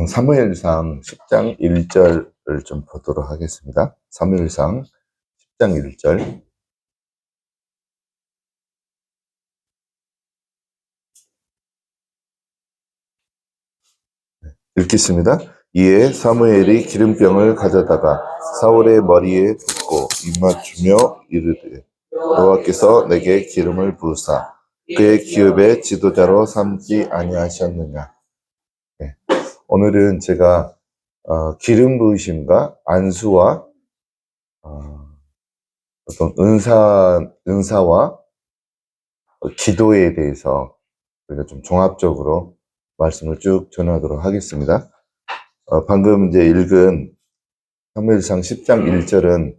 사무엘상 10장 1절을 좀 보도록 하겠습니다. 사무엘상 10장 1절 읽겠습니다. 이에 사무엘이 기름병을 가져다가 사울의 머리에 붓고 입맞추며 이르되 여호와께서 내게 기름을 부으사 그의 기업의 지도자로 삼지 아니하셨느냐. 네. 오늘은 제가 기름 부으심과 안수와 어떤 은사와 기도에 대해서 우리가 좀 종합적으로 말씀을 쭉 전하도록 하겠습니다. 방금 이제 읽은 사무엘상 10장 1절은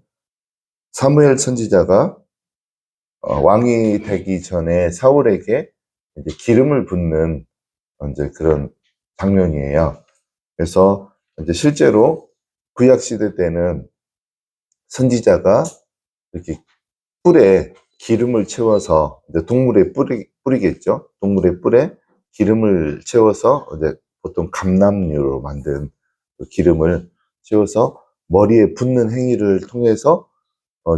사무엘 선지자가 왕이 되기 전에 사울에게 이제 기름을 붓는 이제 그런 장면이에요. 그래서 이제 실제로 구약 시대 때는 선지자가 이렇게 뿔에 기름을 채워서 이제 동물의 뿌리겠죠. 동물의 뿔에 기름을 채워서 이제 보통 감람류로 만든 그 기름을 채워서 머리에 붓는 행위를 통해서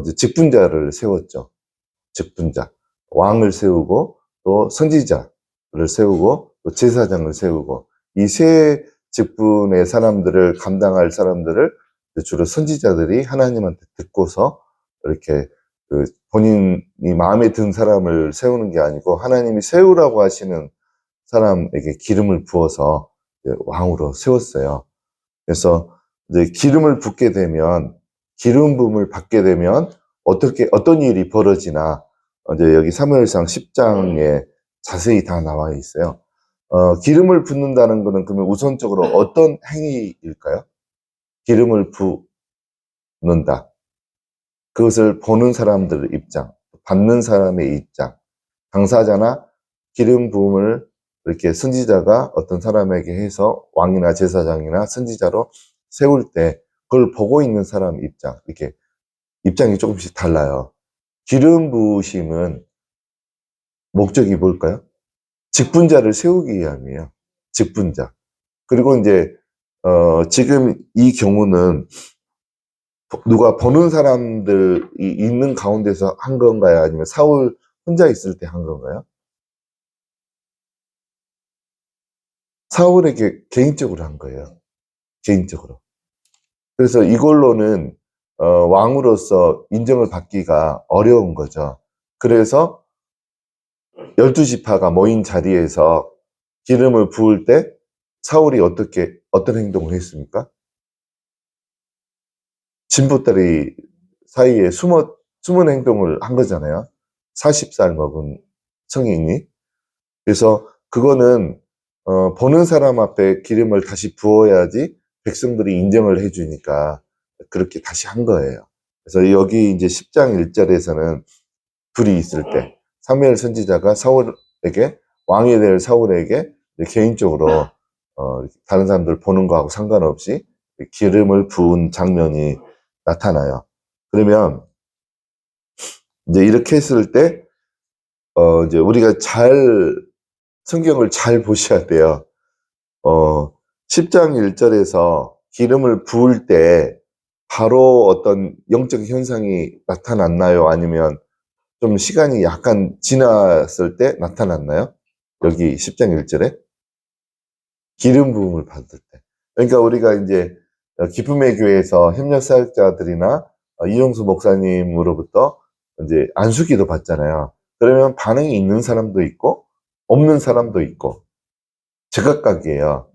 이제 직분자를 세웠죠. 직분자, 왕을 세우고 또 선지자를 세우고 또 제사장을 세우고 이 세 직분의 사람들을 감당할 사람들을 주로 선지자들이 하나님한테 듣고서 이렇게 그 본인이 마음에 든 사람을 세우는 게 아니고 하나님이 세우라고 하시는 사람에게 기름을 부어서 왕으로 세웠어요. 그래서 이제 기름을 붓게 되면 기름 부음을 받게 되면 어떤 일이 벌어지나 이제 여기 사무엘상 10장에 자세히 다 나와 있어요. 기름을 붓는다는 것은 그러면 우선적으로 어떤 행위일까요? 기름을 붓는다. 그것을 보는 사람들의 입장, 받는 사람의 입장, 당사자나 기름 부음을 이렇게 선지자가 어떤 사람에게 해서 왕이나 제사장이나 선지자로 세울 때 그걸 보고 있는 사람 입장, 이렇게 입장이 조금씩 달라요. 기름 부으심은 목적이 뭘까요? 직분자를 세우기 위함이에요. 직분자. 그리고 이제 지금 이 경우는 누가 보는 사람들이 있는 가운데서 한 건가요? 아니면 사울 혼자 있을 때 한 건가요? 사울에게 개인적으로 한 거예요. 개인적으로. 그래서 이걸로는 왕으로서 인정을 받기가 어려운 거죠. 그래서 12지파가 모인 자리에서 기름을 부을 때 사울이 어떤 행동을 했습니까? 진보다리 사이에 숨은 행동을 한 거잖아요. 40살 먹은 성인이. 그래서 그거는 보는 사람 앞에 기름을 다시 부어야지 백성들이 인정을 해주니까 그렇게 다시 한 거예요. 그래서 여기 이제 10장 1절에서는 둘이 있을 때 사무엘 선지자가 사울에게 왕이 될 사울에게 개인적으로 다른 사람들 보는 거하고 상관없이 기름을 부은 장면이 나타나요. 그러면 이제 이렇게 했을 때 이제 우리가 성경을 잘 보셔야 돼요. 10장 1절에서 기름을 부을 때 바로 어떤 영적 현상이 나타났나요? 아니면 좀 시간이 약간 지났을 때 나타났나요? 여기 10장 1절에 기름 부음을 받을 때. 그러니까 우리가 이제 기쁨의 교회에서 협력 사역자들이나 이용수 목사님으로부터 이제 안수기도 받잖아요. 그러면 반응이 있는 사람도 있고 없는 사람도 있고 제각각이에요.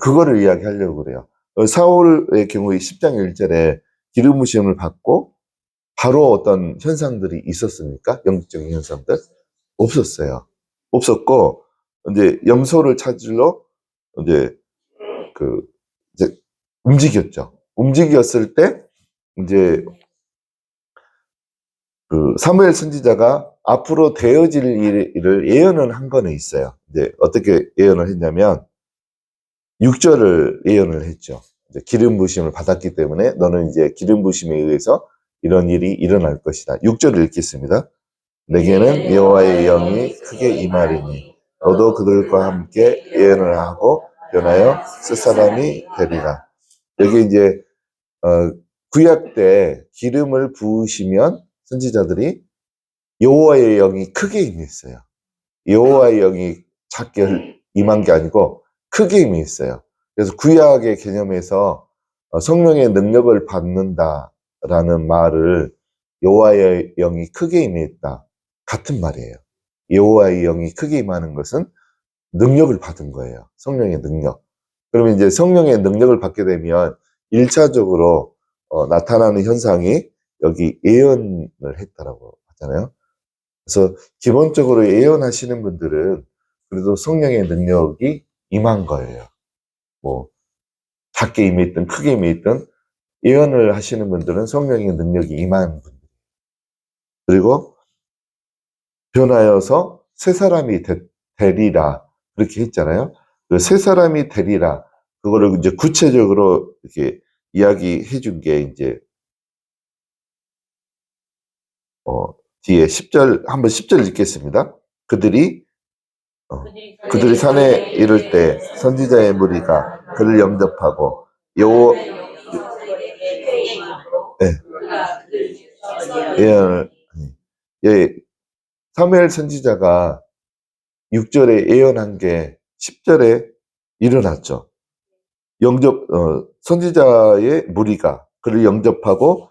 그거를 이야기하려고 그래요. 사울의 경우에 10장 1절에 기름 부으심을 받고 바로 어떤 현상들이 있었습니까? 영적인 현상들? 없었어요. 없었고 이제 염소를 찾으러 이제 움직였죠. 움직였을 때 이제 사무엘 선지자가 앞으로 되어질 일을 예언을 한 거는 있어요. 이제 어떻게 예언을 했냐면 6절을 예언을 했죠. 이제 기름 부으심을 받았기 때문에 너는 이제 기름 부으심에 의해서 이런 일이 일어날 것이다. 6절을 읽겠습니다. 내게는 여호와의 영이 크게 임하리니 너도 그들과 함께 예언을 하고 변하여 새 사람이 되리라. 여기 이제 구약 때 기름을 부으시면 선지자들이 여호와의 영이 크게 임했어요. 여호와의 영이 작게 임한 게 아니고 크게 임했어요. 그래서 구약의 개념에서 성령의 능력을 받는다라는 말을 여호와의 영이 크게 임했다 같은 말이에요. 여호와의 영이 크게 임하는 것은 능력을 받은 거예요. 성령의 능력. 그러면 이제 성령의 능력을 받게 되면 1차적으로 나타나는 현상이 여기 예언을 했다라고 하잖아요. 그래서 기본적으로 예언하시는 분들은 그래도 성령의 능력이 임한 거예요. 뭐 작게 임했든 크게 임했든 예언을 하시는 분들은 성령의 능력이 임한 분들. 그리고 변하여서 새 사람이 되리라 그렇게 했잖아요. 그 새 사람이 되리라 그거를 이제 구체적으로 이렇게 이야기해 준 게 이제 뒤에 10절 한번 10절 읽겠습니다. 그들이 산에 이를 때 선지자의 무리가 그를 영접하고 예언을 사무엘 선지자가 6절에 예언한 게 10절에 일어났죠. 선지자의 무리가 그를 영접하고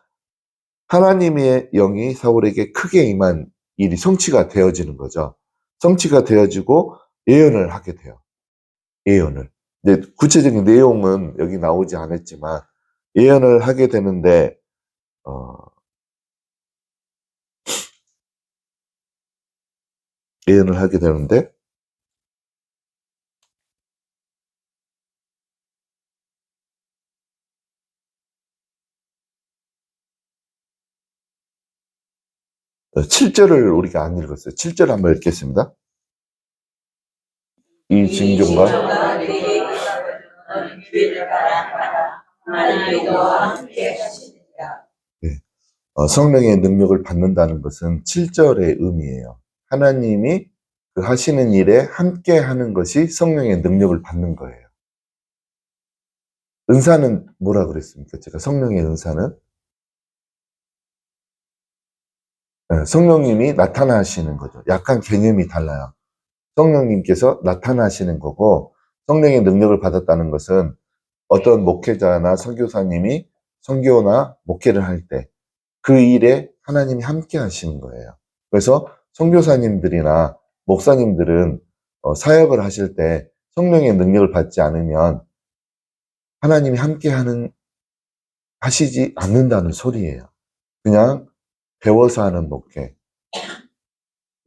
하나님의 영이 사울에게 크게 임한 일이 성취가 되어지는 거죠. 성취가 되어지고 예언을 하게 돼요. 예언을. 근데 구체적인 내용은 여기 나오지 않았지만 예언을 하게 되는데 예언을 하게 되는데 7절을 우리가 안 읽었어요. 7절 한번 읽겠습니다. 이 징조가 네. 성령의 능력을 받는다는 것은 7절의 의미예요. 하나님이 그 하시는 일에 함께 하는 것이 성령의 능력을 받는 거예요. 은사는 뭐라 그랬습니까? 제가 성령의 은사는 성령님이 나타나시는 거죠. 약간 개념이 달라요. 성령님께서 나타나시는 거고 성령의 능력을 받았다는 것은 어떤 목회자나 선교사님이 선교나 목회를 할 때 그 일에 하나님이 함께 하시는 거예요. 그래서 선교사님들이나 목사님들은 사역을 하실 때 성령의 능력을 받지 않으면 하나님이 함께 하시지 않는다는 소리예요. 그냥 배워서 하는 목회,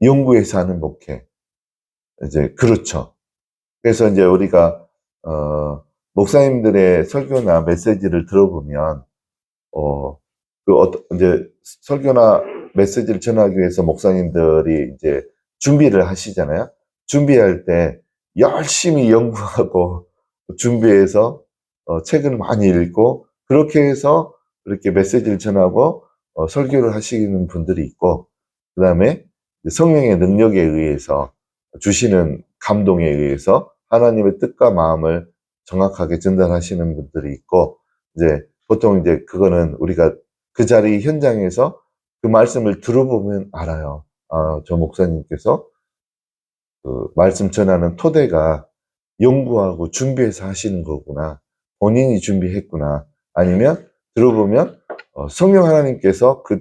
연구해서 하는 목회, 이제 그렇죠. 그래서 이제 우리가 목사님들의 설교나 메시지를 들어보면 이제 설교나 메시지를 전하기 위해서 목사님들이 이제 준비를 하시잖아요. 준비할 때 열심히 연구하고 준비해서 책을 많이 읽고 그렇게 해서 그렇게 메시지를 전하고 설교를 하시는 분들이 있고 그 다음에 성령의 능력에 의해서 주시는 감동에 의해서 하나님의 뜻과 마음을 정확하게 전달하시는 분들이 있고 이제 보통 이제 그거는 우리가 그 자리 현장에서 그 말씀을 들어보면 알아요. 저 목사님께서 그 말씀 전하는 토대가 연구하고 준비해서 하시는 거구나. 본인이 준비했구나. 아니면 들어보면 성령 하나님께서 그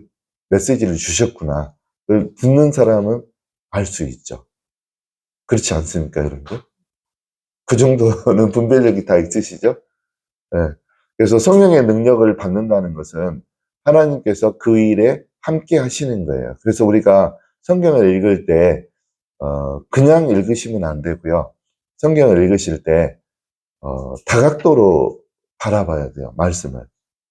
메시지를 주셨구나. 그걸 듣는 사람은 알 수 있죠. 그렇지 않습니까, 여러분들? 그 정도는 분별력이 다 있으시죠? 네. 그래서 성령의 능력을 받는다는 것은 하나님께서 그 일에 함께 하시는 거예요. 그래서 우리가 성경을 읽을 때 그냥 읽으시면 안 되고요. 성경을 읽으실 때 다각도로 바라봐야 돼요. 말씀을.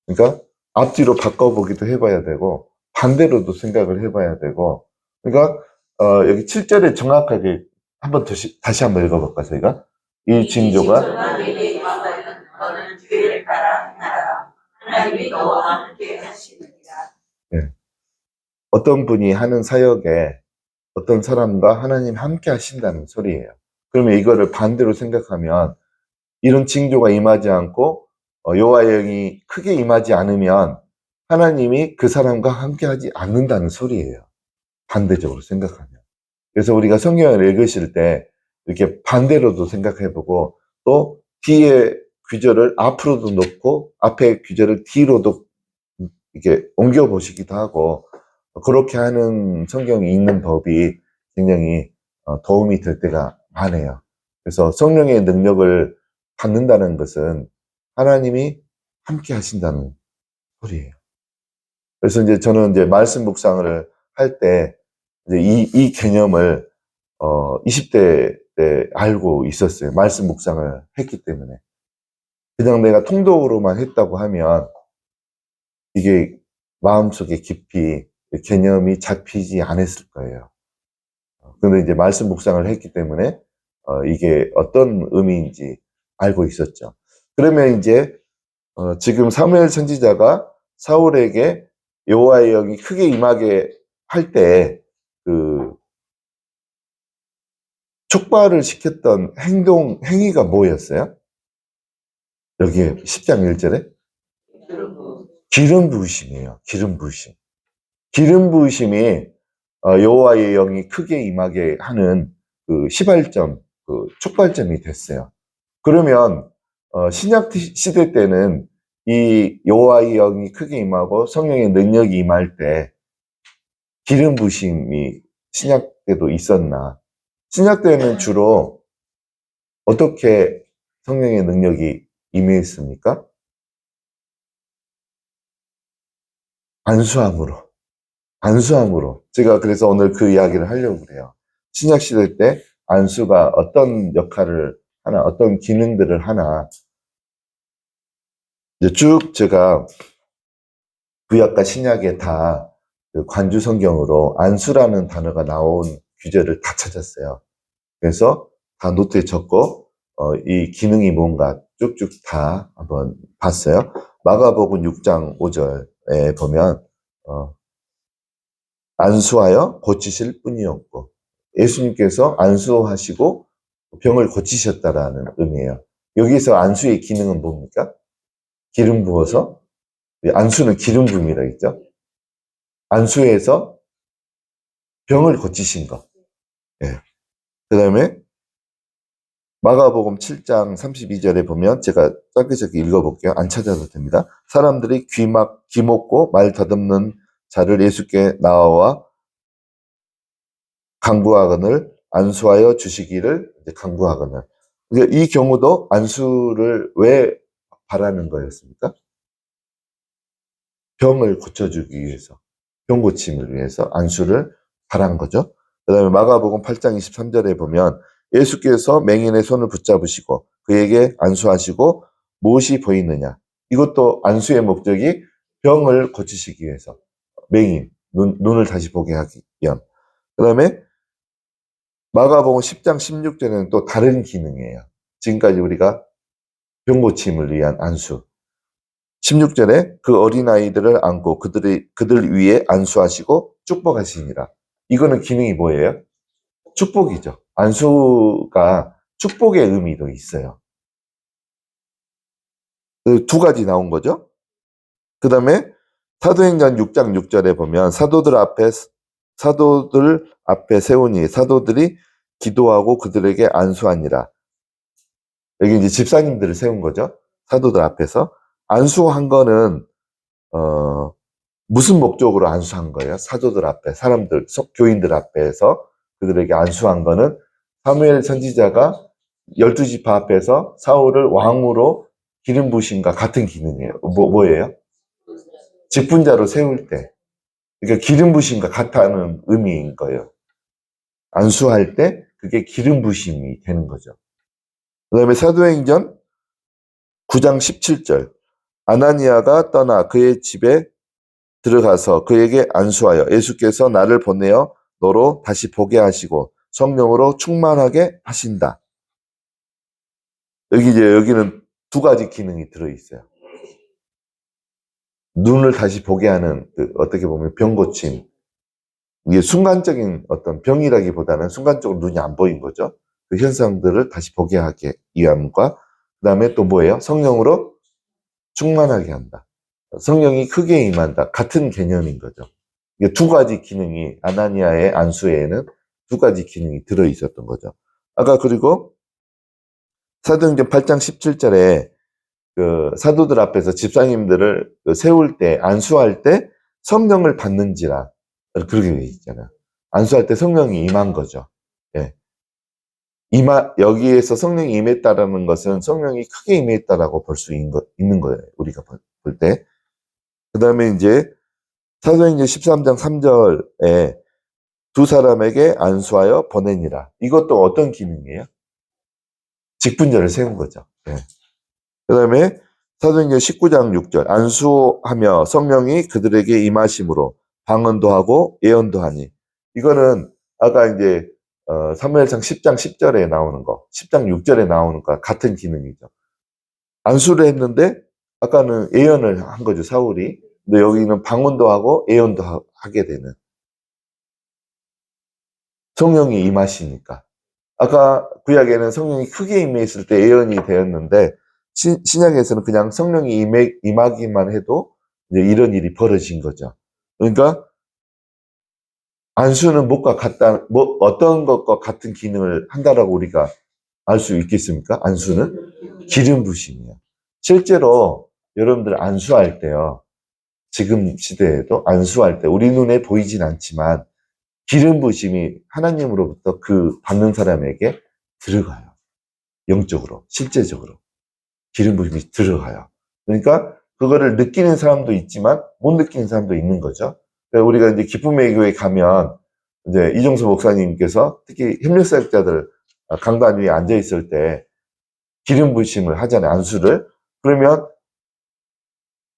그러니까 앞뒤로 바꿔보기도 해봐야 되고 반대로도 생각을 해봐야 되고 그러니까 여기 7절에 정확하게 한번 다시 한번 읽어볼까 저희가? 이 징조가 네. 어떤 분이 하는 사역에 어떤 사람과 하나님 함께 하신다는 소리예요. 그러면 이거를 반대로 생각하면 이런 징조가 임하지 않고 여호와의 영이 크게 임하지 않으면 하나님이 그 사람과 함께하지 않는다는 소리예요. 반대적으로 생각하면. 그래서 우리가 성경을 읽으실 때 이렇게 반대로도 생각해보고 또 뒤에 구절을 앞으로도 놓고 앞에 구절을 뒤로도 이렇게 옮겨 보시기도 하고 그렇게 하는 성경이 있는 법이 굉장히 도움이 될 때가 많아요. 그래서 성령의 능력을 받는다는 것은 하나님이 함께 하신다는 소리예요. 그래서 이제 저는 이제 말씀 묵상을 할 때 이제 이 개념을 20대 때 알고 있었어요. 말씀 묵상을 했기 때문에. 그냥 내가 통독으로만 했다고 하면 이게 마음속에 깊이 개념이 잡히지 않았을 거예요. 근데 이제 말씀 묵상을 했기 때문에 이게 어떤 의미인지 알고 있었죠. 그러면 이제 지금 사무엘 선지자가 사울에게 여호와의 영이 크게 임하게 할 때 그 촉발을 시켰던 행위가 뭐였어요? 여기에 10장 1절에 기름 부으심이에요. 기름 부으심. 기름 부으심이 여호와의 영이 크게 임하게 하는 그 시발점, 그 촉발점이 됐어요. 그러면 신약 시대 때는 이 여호와의 영이 크게 임하고 성령의 능력이 임할 때 기름 부으심이 신약 때도 있었나? 신약 때는 주로 어떻게 성령의 능력이 임했습니까? 안수함으로. 안수함으로. 제가 그래서 오늘 그 이야기를 하려고 그래요. 신약 시대 때 안수가 어떤 역할을 하나, 어떤 기능들을 하나. 이제 쭉 제가 구약과 신약에 다 그 관주 성경으로 안수라는 단어가 나온 규제를 다 찾았어요. 그래서 다 노트에 적고 이 기능이 뭔가 쭉쭉 다 한번 봤어요. 마가복음 6장 5절에 보면 안수하여 고치실 뿐이었고 예수님께서 안수하시고 병을 고치셨다라는 의미예요. 여기서 안수의 기능은 뭡니까? 기름 부어서 안수는 기름 부음이라 했죠. 안수해서 병을 고치신 것. 예. 그 다음에 마가복음 7장 32절에 보면 제가 짧게 읽어볼게요. 안 찾아도 됩니다. 사람들이 귀 막고 말 더듬는 자를 예수께 나와 강구하거늘 안수하여 주시기를 강구하거늘. 이 경우도 안수를 왜 바라는 거였습니까? 병을 고쳐주기 위해서, 병 고침을 위해서 안수를 바란 거죠. 그 다음에 마가복음 8장 23절에 보면 예수께서 맹인의 손을 붙잡으시고 그에게 안수하시고 무엇이 보이느냐. 이것도 안수의 목적이 병을 고치시기 위해서, 맹인, 눈을 다시 보게 하기 위한. 그 다음에 마가복음 10장 16절에는 또 다른 기능이에요. 지금까지 우리가 병 고침을 위한 안수. 16절에 그 어린아이들을 안고 그들 위에 안수하시고 축복하시니라. 이거는 기능이 뭐예요? 축복이죠. 안수가 축복의 의미도 있어요. 그 두 가지 나온 거죠. 그 다음에 사도행전 6장 6절에 보면 사도들 앞에 세우니 사도들이 기도하고 그들에게 안수하니라. 여기 이제 집사님들을 세운 거죠. 사도들 앞에서. 안수한 거는 무슨 목적으로 안수한 거예요? 사도들 앞에, 사람들, 교인들 앞에서 그들에게 안수한 거는 사무엘 선지자가 12지파 앞에서 사울을 왕으로 기름 부으심과 같은 기능이에요. 뭐예요? 직분자로 세울 때. 그러니까 기름 부으심과 같다는 의미인 거예요. 안수할 때 그게 기름 부으심이 되는 거죠. 그 다음에 사도행전 9장 17절. 아나니아가 떠나 그의 집에 들어가서 그에게 안수하여 예수께서 나를 보내어 너로 다시 보게 하시고 성령으로 충만하게 하신다. 여기는 두 가지 기능이 들어있어요. 눈을 다시 보게 하는 어떻게 보면 병 고침. 이게 순간적인 어떤 병이라기보다는 순간적으로 눈이 안 보인 거죠. 그 현상들을 다시 보게 하기 위함과 다음에 또 뭐예요? 성령으로 충만하게 한다. 성령이 크게 임한다. 같은 개념인 거죠. 이게 두 가지 기능이 아나니아의 안수에는 두 가지 기능이 들어 있었던 거죠. 아까 그리고 사도행전 8장 17절에 그 사도들 앞에서 집사님들을 세울 때 안수할 때 성령을 받는지라 그렇게 돼 있잖아요. 안수할 때 성령이 임한 거죠. 예. 여기에서 성령이 임했다라는 것은 성령이 크게 임했다라고 볼 수 있는 거예요. 우리가 볼 때. 그 다음에 이제 사도행전 13장 3절에 두 사람에게 안수하여 보내니라. 이것도 어떤 기능이에요? 직분자를 세운 거죠. 예. 그 다음에 사도행전 19장 6절 안수하며 성령이 그들에게 임하심으로 방언도 하고 예언도 하니. 이거는 아까 이제 사무엘상 10장 10절에 나오는 거, 10장 6절에 나오는 거 같은 기능이죠. 안수를 했는데 아까는 예언을 한 거죠, 사울이. 근데 여기는 방언도 하고 예언도 하게 되는. 성령이 임하시니까. 아까 구약에는 성령이 크게 임했을 때 예언이 되었는데 신약에서는 그냥 성령이 임하기만 해도 이제 이런 일이 벌어진 거죠. 그러니까 안수는 어떤 것과 같은 기능을 한다라고 우리가 알 수 있겠습니까? 안수는 기름 부심이에요. 실제로 여러분들 안수할 때요. 지금 시대에도 안수할 때 우리 눈에 보이진 않지만 기름 부심이 하나님으로부터 그 받는 사람에게 들어가요. 영적으로, 실제적으로. 기름 부심이 들어가요. 그러니까 그거를 느끼는 사람도 있지만 못 느끼는 사람도 있는 거죠. 그러니까 우리가 이제 기쁨의 교회 가면 이제 이종수 목사님께서 특히 협력사역자들 강단 위에 앉아 있을 때 기름 부심을 하잖아요. 안수를. 그러면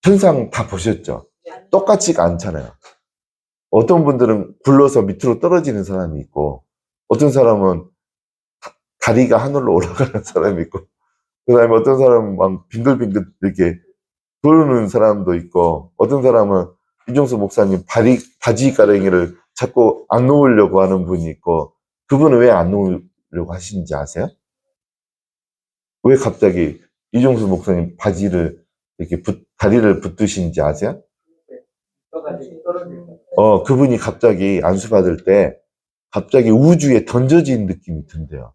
현상 다 보셨죠? 똑같지가 않잖아요. 어떤 분들은 굴러서 밑으로 떨어지는 사람이 있고 어떤 사람은 다리가 하늘로 올라가는 사람이 있고 그 다음에 어떤 사람은 막 빙글빙글 이렇게 도는 사람도 있고 어떤 사람은 이종수 목사님 바지 가랭이를 자꾸 안 놓으려고 하는 분이 있고 그분은 왜 안 놓으려고 하시는지 아세요? 왜 갑자기 이종수 목사님 바지를 이렇게 다리를 붙드시는지 아세요? 그분이 갑자기 안수받을 때 갑자기 우주에 던져진 느낌이 든대요.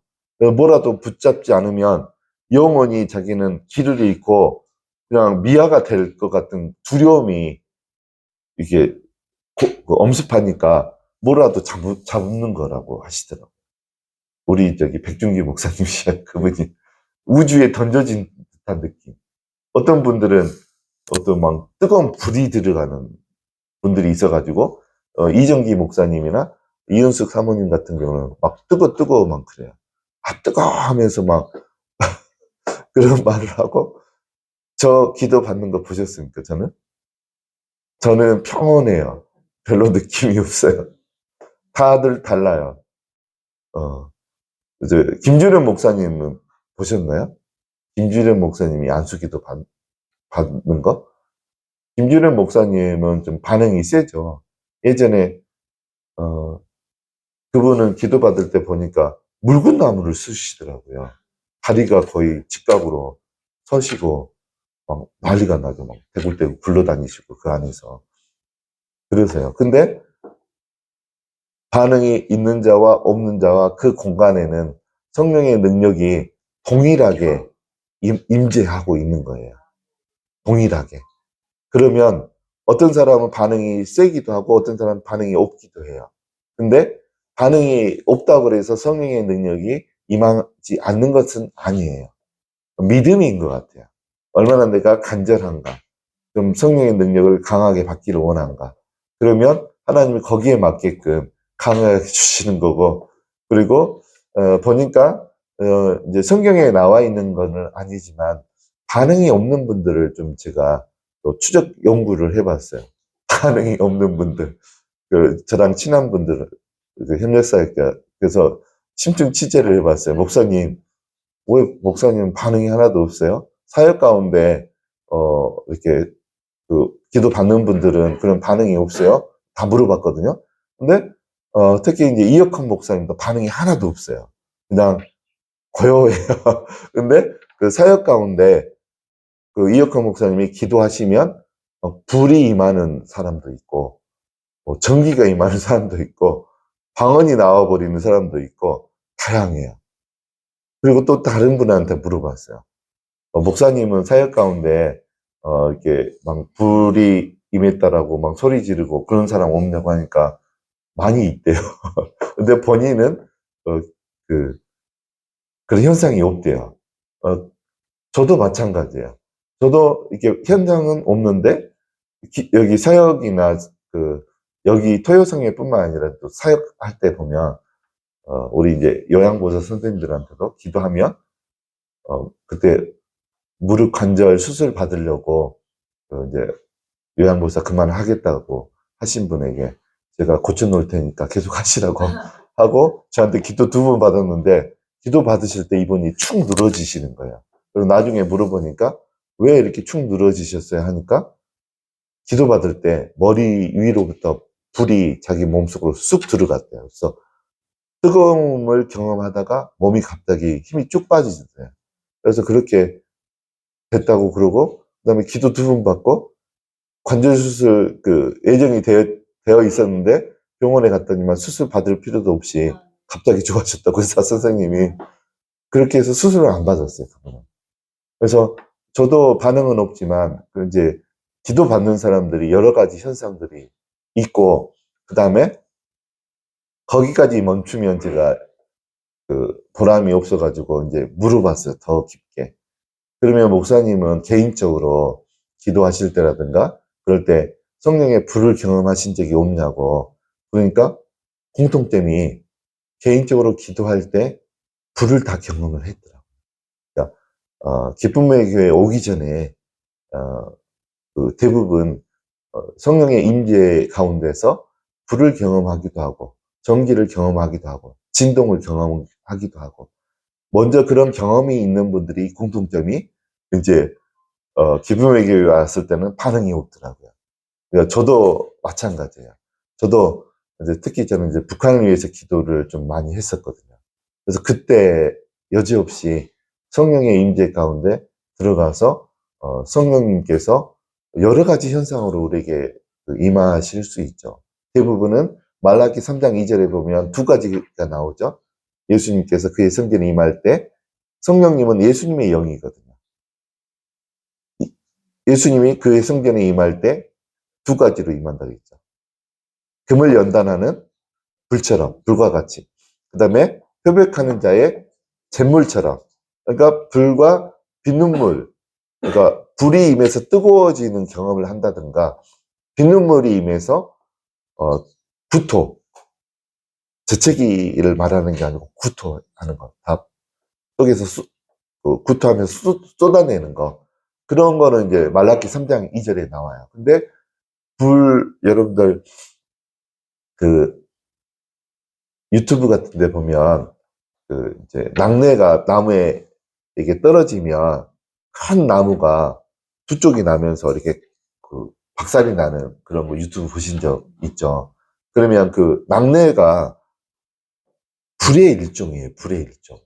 뭐라도 붙잡지 않으면 영원히 자기는 길을 잃고 그냥 미아가 될 것 같은 두려움이 이게 엄습하니까 뭐라도 잡는 거라고 하시더라고요. 우리 백중기 목사님이시야 그분이 우주에 던져진 듯한 느낌. 어떤 분들은 어떤 막 뜨거운 불이 들어가는 분들이 있어가지고 이정기 목사님이나 이윤숙 사모님 같은 경우는 막 뜨거 막 그래요. 뜨거 하면서 막 그런 말을 하고 저 기도 받는 거 보셨습니까? 저는 평온해요. 별로 느낌이 없어요. 다들 달라요. 이제 김주련 목사님은 보셨나요? 김주련 목사님이 안수기도 받는 거? 김주련 목사님은 좀 반응이 세죠. 예전에 그분은 기도 받을 때 보니까 묽은 나무를 쓰시더라고요. 다리가 거의 직각으로 서시고 막 난리가 나죠. 막 대굴대굴 굴러다니시고 그 안에서 그러세요. 근데 반응이 있는 자와 없는 자와 그 공간에는 성령의 능력이 동일하게 임재하고 있는 거예요. 동일하게. 그러면 어떤 사람은 반응이 세기도 하고 어떤 사람은 반응이 없기도 해요. 근데 반응이 없다고 해서 성령의 능력이 임하지 않는 것은 아니에요. 믿음인 것 같아요. 얼마나 내가 간절한가. 좀 성령의 능력을 강하게 받기를 원한가. 그러면 하나님이 거기에 맞게끔 강하게 주시는 거고, 그리고, 보니까, 이제 성경에 나와 있는 거는 아니지만, 반응이 없는 분들을 좀 제가 또 추적 연구를 해봤어요. 반응이 없는 분들, 저랑 친한 분들, 협력사역자, 그래서 심층 취재를 해봤어요. 목사님, 왜 목사님 반응이 하나도 없어요? 사역 가운데, 이렇게, 기도 받는 분들은 그런 반응이 없어요? 다 물어봤거든요. 근데, 특히 이제 이혁헌 목사님도 반응이 하나도 없어요. 그냥 고요해요. 근데 그 사역 가운데 그 이혁헌 목사님이 기도하시면 불이 임하는 사람도 있고, 전기가 임하는 사람도 있고, 방언이 나와버리는 사람도 있고, 다양해요. 그리고 또 다른 분한테 물어봤어요. 목사님은 사역 가운데 이렇게 막 불이 임했다라고 막 소리 지르고 그런 사람 없냐고 하니까 많이 있대요. 근데 본인은 그 그런 현상이 없대요. 저도 마찬가지예요. 저도 이렇게 현장은 없는데 여기 사역이나 그 여기 토요성회뿐만 아니라 또 사역할 때 보면 우리 이제 요양보호사 선생님들한테도 기도하면 그때 무릎 관절 수술 받으려고 이제 요양보호사 그만하겠다고 하신 분에게 제가 고쳐놓을 테니까 계속 하시라고 하고 저한테 기도 2번 받았는데 기도 받으실 때 이분이 축 늘어지시는 거예요. 그리고 나중에 물어보니까 왜 이렇게 축 늘어지셨어요 하니까 기도 받을 때 머리 위로부터 불이 자기 몸속으로 쑥 들어갔대요. 그래서 뜨거움을 경험하다가 몸이 갑자기 힘이 쭉 빠지셨어요. 그래서 그렇게 됐다고 그러고 그다음에 기도 2번 받고 관절 수술 그 예정이 되어 있었는데 병원에 갔더니만 수술 받을 필요도 없이 갑자기 좋아졌다고 의사 선생님이 그렇게 해서 수술을 안 받았어요. 그분은. 그래서 저도 반응은 없지만 그 이제 기도 받는 사람들이 여러 가지 현상들이 있고 그 다음에 거기까지 멈추면 제가 그 보람이 없어가지고 이제 물어봤어요. 더 깊게. 그러면 목사님은 개인적으로 기도하실 때라든가 그럴 때 성령의 불을 경험하신 적이 없냐고. 그러니까 공통점이 개인적으로 기도할 때 불을 다 경험을 했더라고요. 그러니까 기쁨의 교회 오기 전에 그 대부분 성령의 임재 가운데서 불을 경험하기도 하고 전기를 경험하기도 하고 진동을 경험하기도 하고 먼저 그런 경험이 있는 분들이 공통점이 이제 기쁨의 교회에 왔을 때는 반응이 없더라고요. 그러니까 저도 마찬가지예요. 저도 이제 특히 저는 이제 북한을 위해서 기도를 좀 많이 했었거든요. 그래서 그때 여지없이 성령의 임재 가운데 들어가서 성령님께서 여러 가지 현상으로 우리에게 임하실 수 있죠. 대부분은 말라기 3장 2절에 보면 2가지가 나오죠. 예수님께서 그의 성전에 임할 때 성령님은 예수님의 영이거든요. 예수님이 그의 성전에 임할 때 2가지로 임한다고 했죠. 금을 연단하는 불처럼, 불과 같이. 그 다음에 협약하는 자의 잿물처럼. 그러니까 불과 빛눈물, 그러니까 불이 임해서 뜨거워지는 경험을 한다든가, 빛눈물이 임해서 구토, 재채기를 말하는 게 아니고 구토하는 거. 다 속에서 구토하면서 쏟아내는 거. 그런 거는 이제 말라기 3장 2절에 나와요. 근데 여러분들 그 유튜브 같은 데 보면 이제 낙뢰가 나무에 이게 떨어지면 큰 나무가 두 쪽이 나면서 이렇게 박살이 나는 그런 거 유튜브 보신 적 있죠? 그러면 그 낙뢰가 불의 일종이에요. 불의 일종.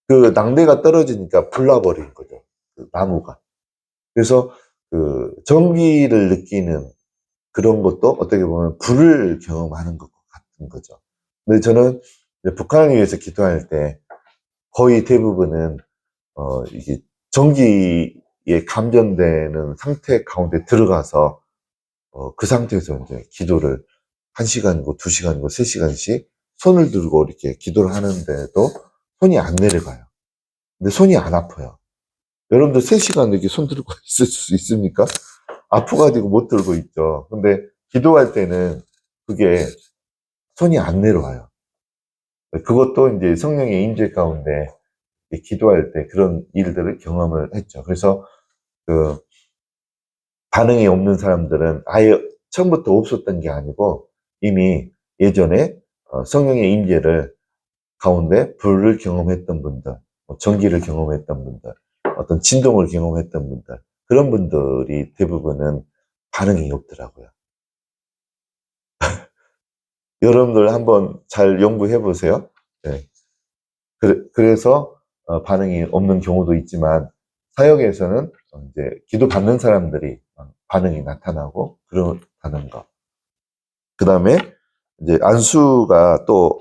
그 낙뢰가 떨어지니까 불나버린 거죠. 그 나무가. 그래서 그 전기를 느끼는 그런 것도 어떻게 보면 불을 경험하는 것 같은 거죠. 근데 저는 북한을 위해서 기도할 때 거의 대부분은 이게 전기에 감전되는 상태 가운데 들어가서 그 상태에서 이제 기도를 1시간이고 2시간이고 3시간씩 손을 들고 이렇게 기도를 하는데도 손이 안 내려가요. 근데 손이 안 아파요. 여러분들 3시간 이렇게 손 들고 있을 수 있습니까? 아파가지고 못 들고 있죠. 근데 기도할 때는 그게 손이 안 내려와요. 그것도 이제 성령의 임재 가운데 기도할 때 그런 일들을 경험을 했죠. 그래서 그 반응이 없는 사람들은 아예 처음부터 없었던 게 아니고 이미 예전에 성령의 임재를 가운데 불을 경험했던 분들, 전기를 경험했던 분들, 어떤 진동을 경험했던 분들 그런 분들이 대부분은 반응이 없더라고요. 여러분들 한번 잘 연구해 보세요. 네. 그래서 반응이 없는 경우도 있지만 사역에서는 이제 기도 받는 사람들이 반응이 나타나고 그렇다는 거. 그 다음에 이제 안수가 또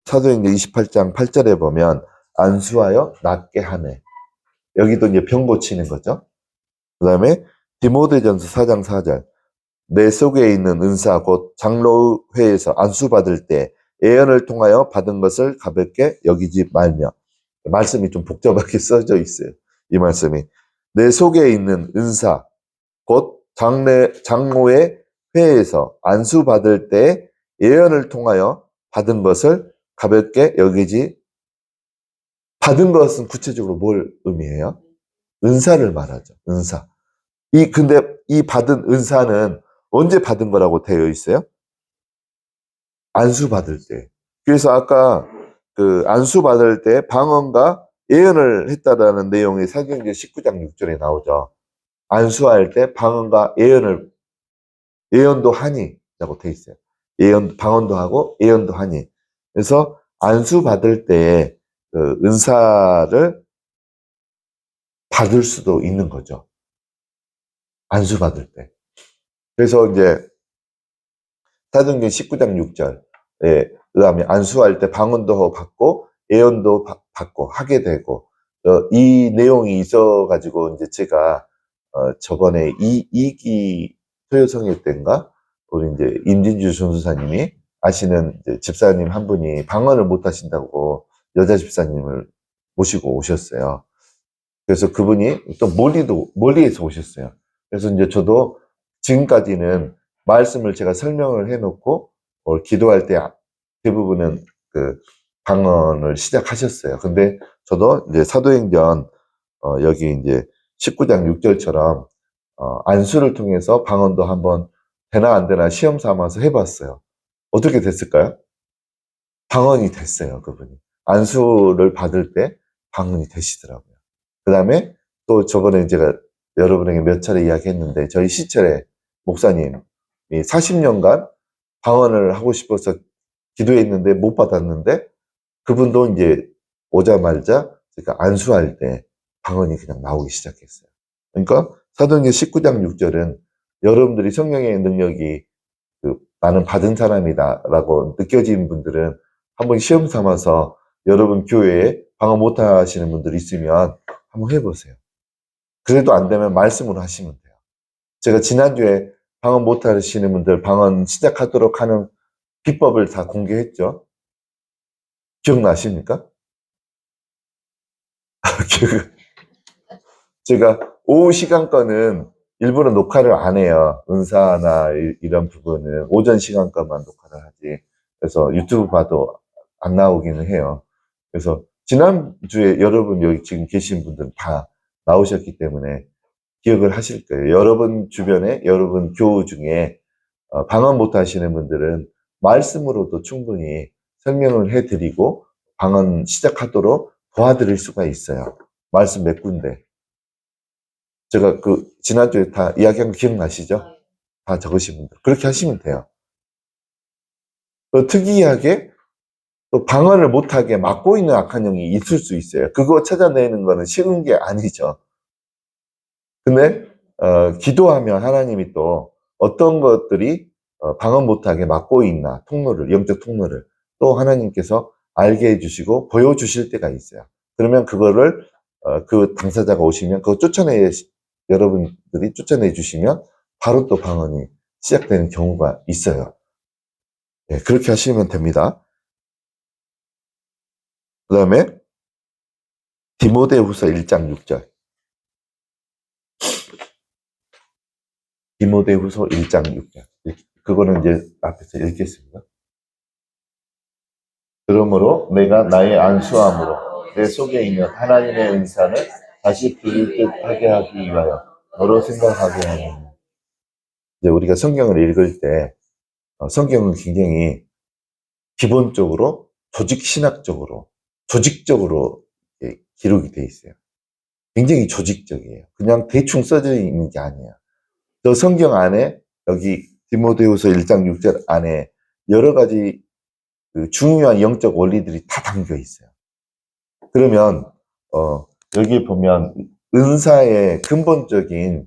사도행전 28장 8절에 보면 안수하여 낫게 하네. 여기도 이제 병 고치는 거죠. 그 다음에 디모데전서 4장 4절 내 속에 있는 은사 곧 장로회에서 안수받을 때 예언을 통하여 받은 것을 가볍게 여기지 말며. 말씀이 좀 복잡하게 써져 있어요. 이 말씀이 내 속에 있는 은사 곧 장로의 회에서 안수받을 때 예언을 통하여 받은 것을 가볍게 여기지. 받은 것은 구체적으로 뭘 의미해요? 은사를 말하죠. 은사. 근데 이 받은 은사는 언제 받은 거라고 되어 있어요? 안수받을 때. 그래서 아까 그 안수받을 때 방언과 예언을 했다라는 내용이 사도행전 19장 6절에 나오죠. 안수할 때 방언과 예언도 하니 라고 되어 있어요. 방언도 하고 예언도 하니. 그래서 안수받을 때 그 은사를 받을 수도 있는 거죠. 안수받을 때. 그래서 이제 사도행전 19장 6절에 의하면 안수할 때 방언도 받고 예언도 받고 하게 되고 이 내용이 있어가지고 이제 제가 저번에 이기 토요성회 때인가 우리 이제 임진주 전수사님이 아시는 이제 집사님 한 분이 방언을 못 하신다고 여자 집사님을 모시고 오셨어요. 그래서 그분이 또 멀리에서 오셨어요. 그래서 이제 저도 지금까지는 말씀을 제가 설명을 해놓고 기도할 때 대부분은 그 방언을 시작하셨어요. 근데 저도 이제 사도행전 여기 이제 19장 6절처럼 안수를 통해서 방언도 한번 되나 안 되나 시험 삼아서 해봤어요. 어떻게 됐을까요? 방언이 됐어요, 그분이. 안수를 받을 때 방언이 되시더라고요. 그 다음에 또 저번에 제가 여러분에게 몇 차례 이야기했는데 저희 시철의 목사님이 40년간 방언을 하고 싶어서 기도했는데 못 받았는데 그분도 이제 오자마자 그러니까 안수할 때 방언이 그냥 나오기 시작했어요. 그러니까 사도행전 19장 6절은 여러분들이 성령의 능력이 나는 받은 사람이다라고 느껴지는 분들은 한번 시험 삼아서 여러분 교회에 방언 못 하시는 분들 있으면 한번 해보세요. 그래도 안 되면 말씀으로 하시면 돼요. 제가 지난주에 방언 못 하시는 분들 방언 시작하도록 하는 비법을 다 공개했죠. 기억나십니까? 제가 오후 시간 거는 일부러 녹화를 안 해요. 은사나 이런 부분은 오전 시간 거만 녹화를 하지. 그래서 유튜브 봐도 안 나오기는 해요. 그래서 지난주에 여러분 여기 지금 계신 분들 다 나오셨기 때문에 기억을 하실 거예요. 여러분 주변에 여러분 교우 중에 방언 못 하시는 분들은 말씀으로도 충분히 설명을 해드리고 방언 시작하도록 도와드릴 수가 있어요. 말씀 몇 군데. 제가 지난주에 다 이야기한 거 기억나시죠? 다 적으신 분들. 그렇게 하시면 돼요. 또 특이하게 또 방언을 못하게 막고 있는 악한 영이 있을 수 있어요. 그거 찾아내는 거는 쉬운 게 아니죠. 근데 기도하면 하나님이 또 어떤 것들이 방언 못하게 막고 있나 통로를 영적 통로를 또 하나님께서 알게 해주시고 보여주실 때가 있어요. 그러면 그거를 그 당사자가 오시면 그거 여러분들이 쫓아내 주시면 바로 또 방언이 시작되는 경우가 있어요. 네, 그렇게 하시면 됩니다. 그 다음에 디모데후서 1장 6절. 디모데후서 1장 6절. 그거는 이제 앞에서 읽겠습니다. 그러므로 내가 나의 안수함으로 내 속에 있는 하나님의 은사를 다시 부을 듯하게 하기 위하여 너로 생각하게 하노니. 이제 우리가 성경을 읽을 때 성경은 굉장히 기본적으로 조직적으로 기록이 돼 있어요. 굉장히 조직적이에요. 그냥 대충 써져 있는 게 아니에요. 저 성경 안에 여기 디모데후서 1장 6절 안에 여러 가지 중요한 영적 원리들이 다 담겨 있어요. 그러면 여기 보면 은사의 근본적인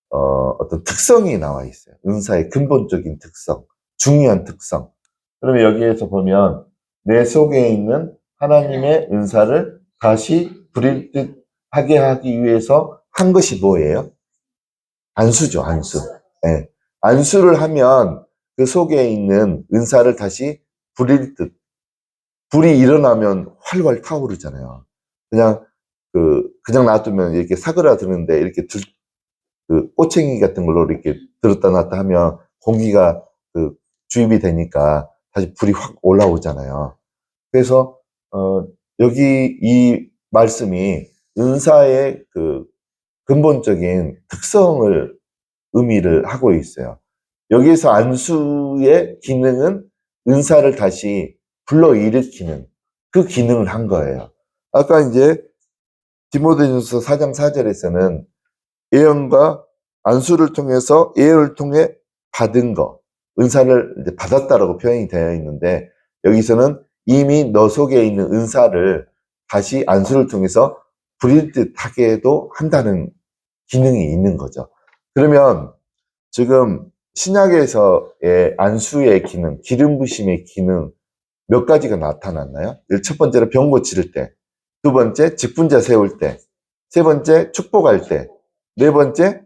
어떤 특성이 나와 있어요. 은사의 근본적인 특성, 중요한 특성. 그러면 여기에서 보면 내 속에 있는 하나님의 은사를 다시 부릴 듯 하게 하기 위해서 한 것이 뭐예요? 안수죠, 안수. 예. 안수를 하면 그 속에 있는 은사를 다시 부릴 듯. 불이 일어나면 활활 타오르잖아요. 그냥 놔두면 이렇게 사그라드는데 이렇게 그 꼬챙이 같은 걸로 이렇게 들었다 놨다 하면 공기가 그 주입이 되니까 다시 불이 확 올라오잖아요. 그래서 여기 이 말씀이 은사의 그 근본적인 특성을 의미를 하고 있어요. 여기에서 안수의 기능은 은사를 다시 불러일으키는 그 기능을 한 거예요. 아까 이제 디모데전서 4장 4절에서는 예언과 안수를 통해서 예언을 통해 받은 거, 은사를 이제 받았다라고 표현이 되어 있는데 여기서는 이미 너 속에 있는 은사를 다시 안수를 통해서 부릴 듯하게도 한다는 기능이 있는 거죠. 그러면 지금 신약에서의 안수의 기능, 기름 부심의 기능 몇 가지가 나타났나요? 첫 번째로 병 고칠 때, 두 번째 직분자 세울 때, 세 번째 축복할 때, 네 번째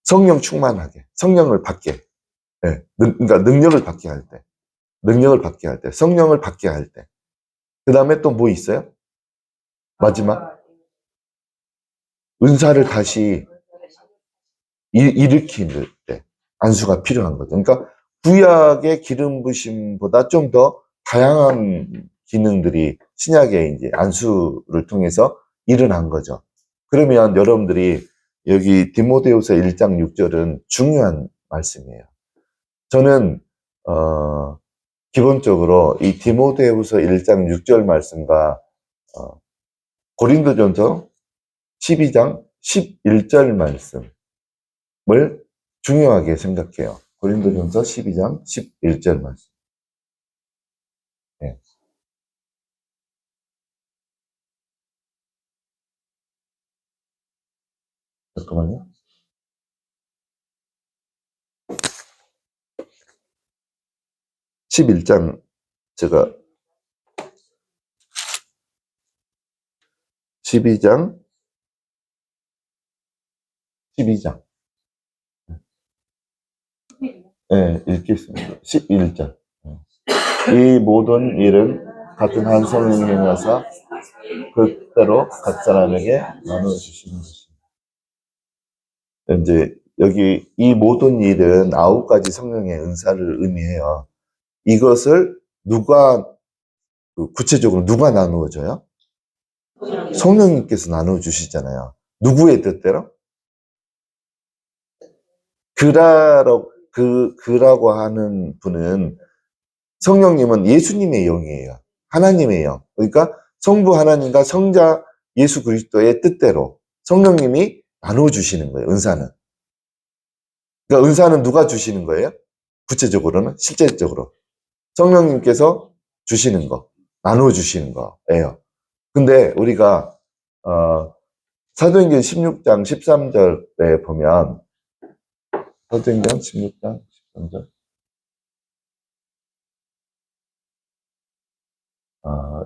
성령 충만하게, 성령을 받게, 네, 그러니까 능력을 받게 할 때, 능력을 받게 할 때, 성령을 받게 할 때. 그 다음에 또 뭐 있어요? 마지막 은사를 다시 일으키는 때 안수가 필요한 거죠. 그러니까 구약의 기름 부심보다 좀 더 다양한 기능들이 신약의 이제 안수를 통해서 일어난 거죠. 그러면 여러분들이 여기 디모데후서 1장 6절은 중요한 말씀이에요. 저는 기본적으로 이 디모데후서 1장 6절 말씀과 고린도전서 12장 11절 말씀을 중요하게 생각해요. 고린도전서 12장 11절 말씀. 네. 잠깐만요. 11장 제가 12장 네, 읽겠습니다. 11절. 이 모든 일은 같은 한 성령이 행하사 그대로 각 사람에게 나누어 주시는 것입니다. 이제 여기 이 모든 일은 9가지 성령의 은사를 의미해요. 이것을 구체적으로 누가 나누어 줘요? 성령님께서 나누어 주시잖아요. 누구의 뜻대로? 그라고 하는 분은 성령님은 예수님의 영이에요. 하나님의 영. 그러니까 성부 하나님과 성자 예수 그리스도의 뜻대로 성령님이 나누어 주시는 거예요. 은사는. 그러니까 은사는 누가 주시는 거예요? 구체적으로는 실제적으로 성령님께서 주시는 거, 나누어 주시는 거예요. 근데 우리가 사도행전 16장 13절에 보면 사도행전 16장 13절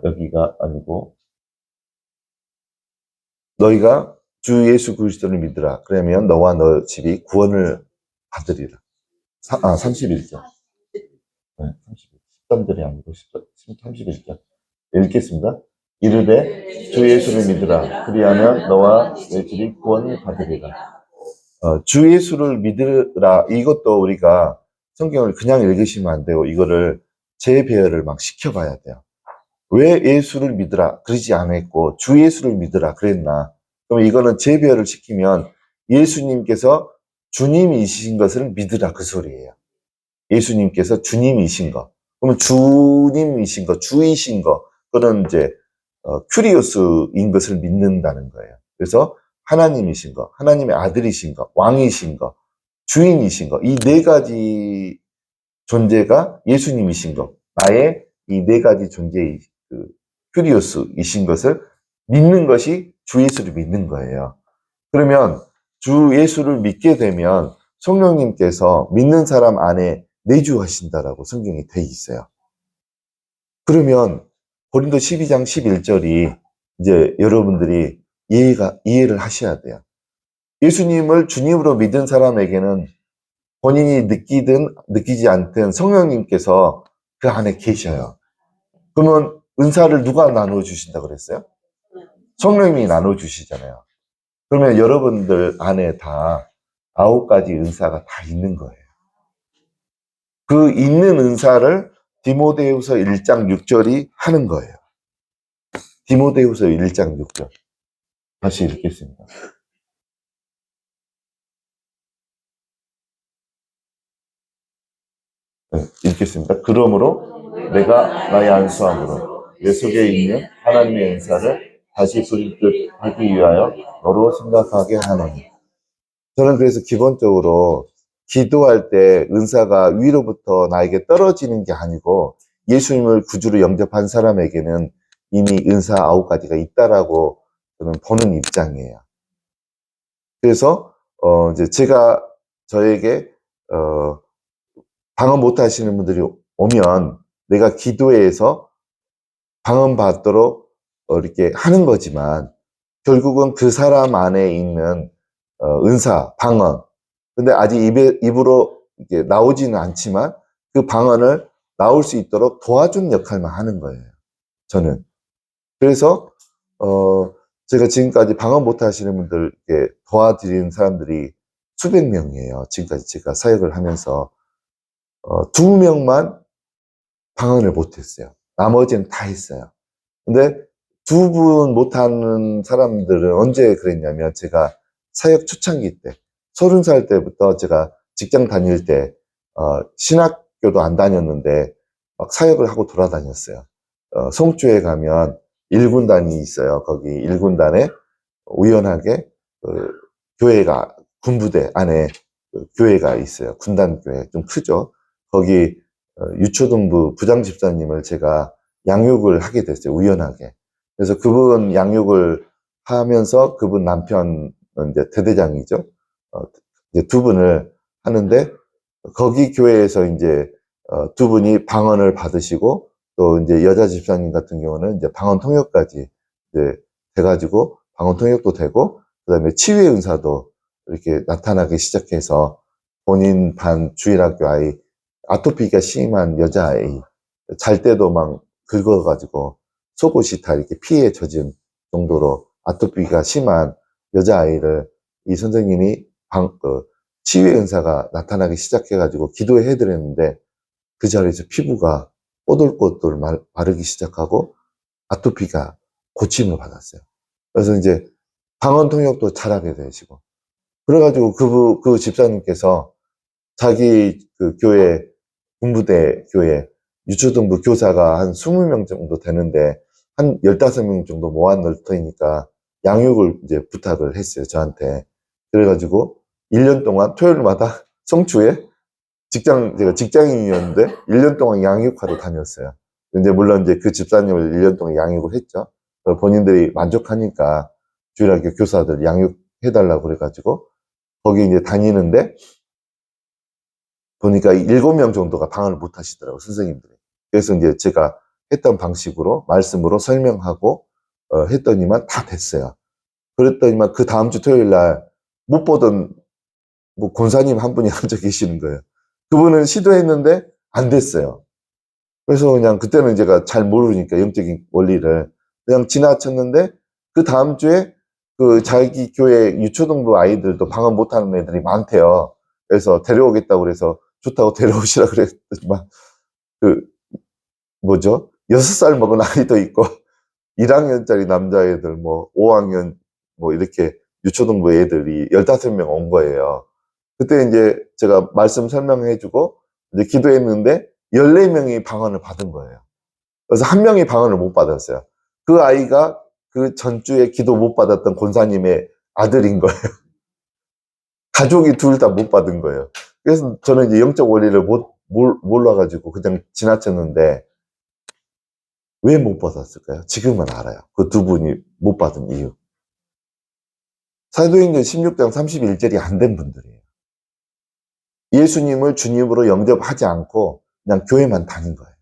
여기가 아니고 너희가 주 예수 그리스도를 믿으라. 그러면 너와 너 집이 구원을 받으리라. 31절. 네, 31절. 13절이 아니고 31절. 읽겠습니다. 이르되 주 예수를 믿으라. 그리하면 너와 내 집이 구원을 받으리라. 주 예수를 믿으라. 이것도 우리가 성경을 그냥 읽으시면 안 되고 이거를 재배열을 막 시켜봐야 돼요. 왜 예수를 믿으라 그러지 않았고 주 예수를 믿으라 그랬나? 그럼 이거는 재배열을 시키면 예수님께서 주님이신 것을 믿으라 그 소리예요. 예수님께서 주님이신 거. 그러면 주님이신 거, 주이신 거, 그런 이제 큐리오스인 것을 믿는다는 거예요. 그래서 하나님이신 거, 하나님의 아들이신 거, 왕이신 거, 주인이신 거, 이 네 가지 존재가 예수님이신 거, 나의 이 네 가지 존재의 그 큐리오스이신 것을 믿는 것이 주 예수를 믿는 거예요. 그러면 주 예수를 믿게 되면 성령님께서 믿는 사람 안에 내주하신다라고 성경에 돼 있어요. 그러면 고린도 12장 11절이 이제 여러분들이 이해를 하셔야 돼요. 예수님을 주님으로 믿은 사람에게는 본인이 느끼든 느끼지 않든 성령님께서 그 안에 계셔요. 그러면 은사를 누가 나눠주신다 그랬어요? 성령님이 나눠주시잖아요. 그러면 여러분들 안에 다 9가지 은사가 다 있는 거예요. 그 있는 은사를 디모데후서 1장 6절이 하는 거예요. 디모데후서 1장 6절. 다시 읽겠습니다. 네, 읽겠습니다. 그러므로 내가 나의 안수함으로 내 속에 있는 하나님의 은사를 다시 부릴 듯 하기 위하여 너로 생각하게 하노니. 저는 그래서 기본적으로 기도할 때 은사가 위로부터 나에게 떨어지는 게 아니고 예수님을 구주로 영접한 사람에게는 이미 은사 9가지가 있다라고 저는 보는 입장이에요. 그래서 이제 제가 저에게 방언 못 하시는 분들이 오면 내가 기도해서 방언 받도록 이렇게 하는 거지만 결국은 그 사람 안에 있는 은사, 방언. 근데 아직 입으로 이게 나오지는 않지만 그 방언을 나올 수 있도록 도와주는 역할만 하는 거예요. 저는. 그래서 제가 지금까지 방언 못 하시는 분들께 도와드리는 사람들이 수백 명이에요. 지금까지 제가 사역을 하면서 2명만 방언을 못 했어요. 나머지는 다 했어요. 근데 2분 못하는 사람들은 언제 그랬냐면 제가 사역 초창기 때 30살 때부터 제가 직장 다닐 때 신학교도 안 다녔는데 막 사역을 하고 돌아다녔어요. 송주에 가면 1군단이 있어요. 거기 1군단에 우연하게 교회가 군부대 안에 교회가 있어요. 군단교회 좀 크죠. 거기 유초등부 부장 집사님을 제가 양육을 하게 됐어요. 우연하게. 그래서 그분 양육을 하면서 그분 남편 이제 대대장이죠. 이제 2분을 하는데 거기 교회에서 이제 2분이 방언을 받으시고 또 이제 여자 집사님 같은 경우는 이제 방언 통역까지 이제 돼가지고 방언 통역도 되고 그다음에 치유의 은사도 이렇게 나타나기 시작해서 본인 반 주일학교 아이 아토피가 심한 여자아이 잘 때도 막 긁어가지고 속옷이 다 이렇게 피에 젖은 정도로 아토피가 심한 여자아이를 이 선생님이 치유의 은사가 나타나기 시작해가지고 기도해드렸는데 그 자리에서 피부가 꼬들꼬들 마르기 시작하고 아토피가 고침을 받았어요. 그래서 이제 방언 통역도 잘하게 되시고 그래가지고 그 집사님께서 자기 그 교회 군부대 교회 유초등부 교사가 한 20명 정도 되는데 한 15명 정도 모아 넣을 테니까 양육을 이제 부탁을 했어요, 저한테. 그래가지고 1년 동안 토요일마다 성추에 제가 직장인이었는데 1년 동안 양육하러 다녔어요. 근데 물론 이제 그 집사님을 1년 동안 양육을 했죠. 본인들이 만족하니까 주일학교 교사들 양육해달라고 그래가지고 거기 이제 다니는데 보니까 7명 정도가 방언을 못 하시더라고요, 선생님들이. 그래서 이제 제가 했던 방식으로, 말씀으로 설명하고, 했더니만 다 됐어요. 그랬더니만 그 다음 주 토요일 날 못 보던 뭐 권사님 한 분이 앉아 계시는 거예요. 그분은 시도했는데 안 됐어요. 그래서 그냥 그때는 제가 잘 모르니까 영적인 원리를 그냥 지나쳤는데 그 다음 주에 그 자기 교회 유초등부 아이들도 방언 못하는 애들이 많대요. 그래서 데려오겠다고 그래서 좋다고 데려오시라 그랬더니만 그 뭐죠? 6살 먹은 아이도 있고 1학년짜리 남자애들 뭐 5학년 뭐 이렇게 유초등부 애들이 15명 온 거예요. 그때 이제 제가 말씀 설명해주고 이제 기도했는데 14명이 방언을 받은 거예요. 그래서 한 명이 방언을 못 받았어요. 그 아이가 그 전주에 기도 못 받았던 권사님의 아들인 거예요. 가족이 둘 다 못 받은 거예요. 그래서 저는 이제 영적 원리를 몰라가지고 그냥 지나쳤는데 왜 못 받았을까요? 지금은 알아요. 그 두 분이 못 받은 이유. 사도행전 16장 31절이 안 된 분들이에요. 예수님을 주님으로 영접하지 않고 그냥 교회만 다닌 거예요.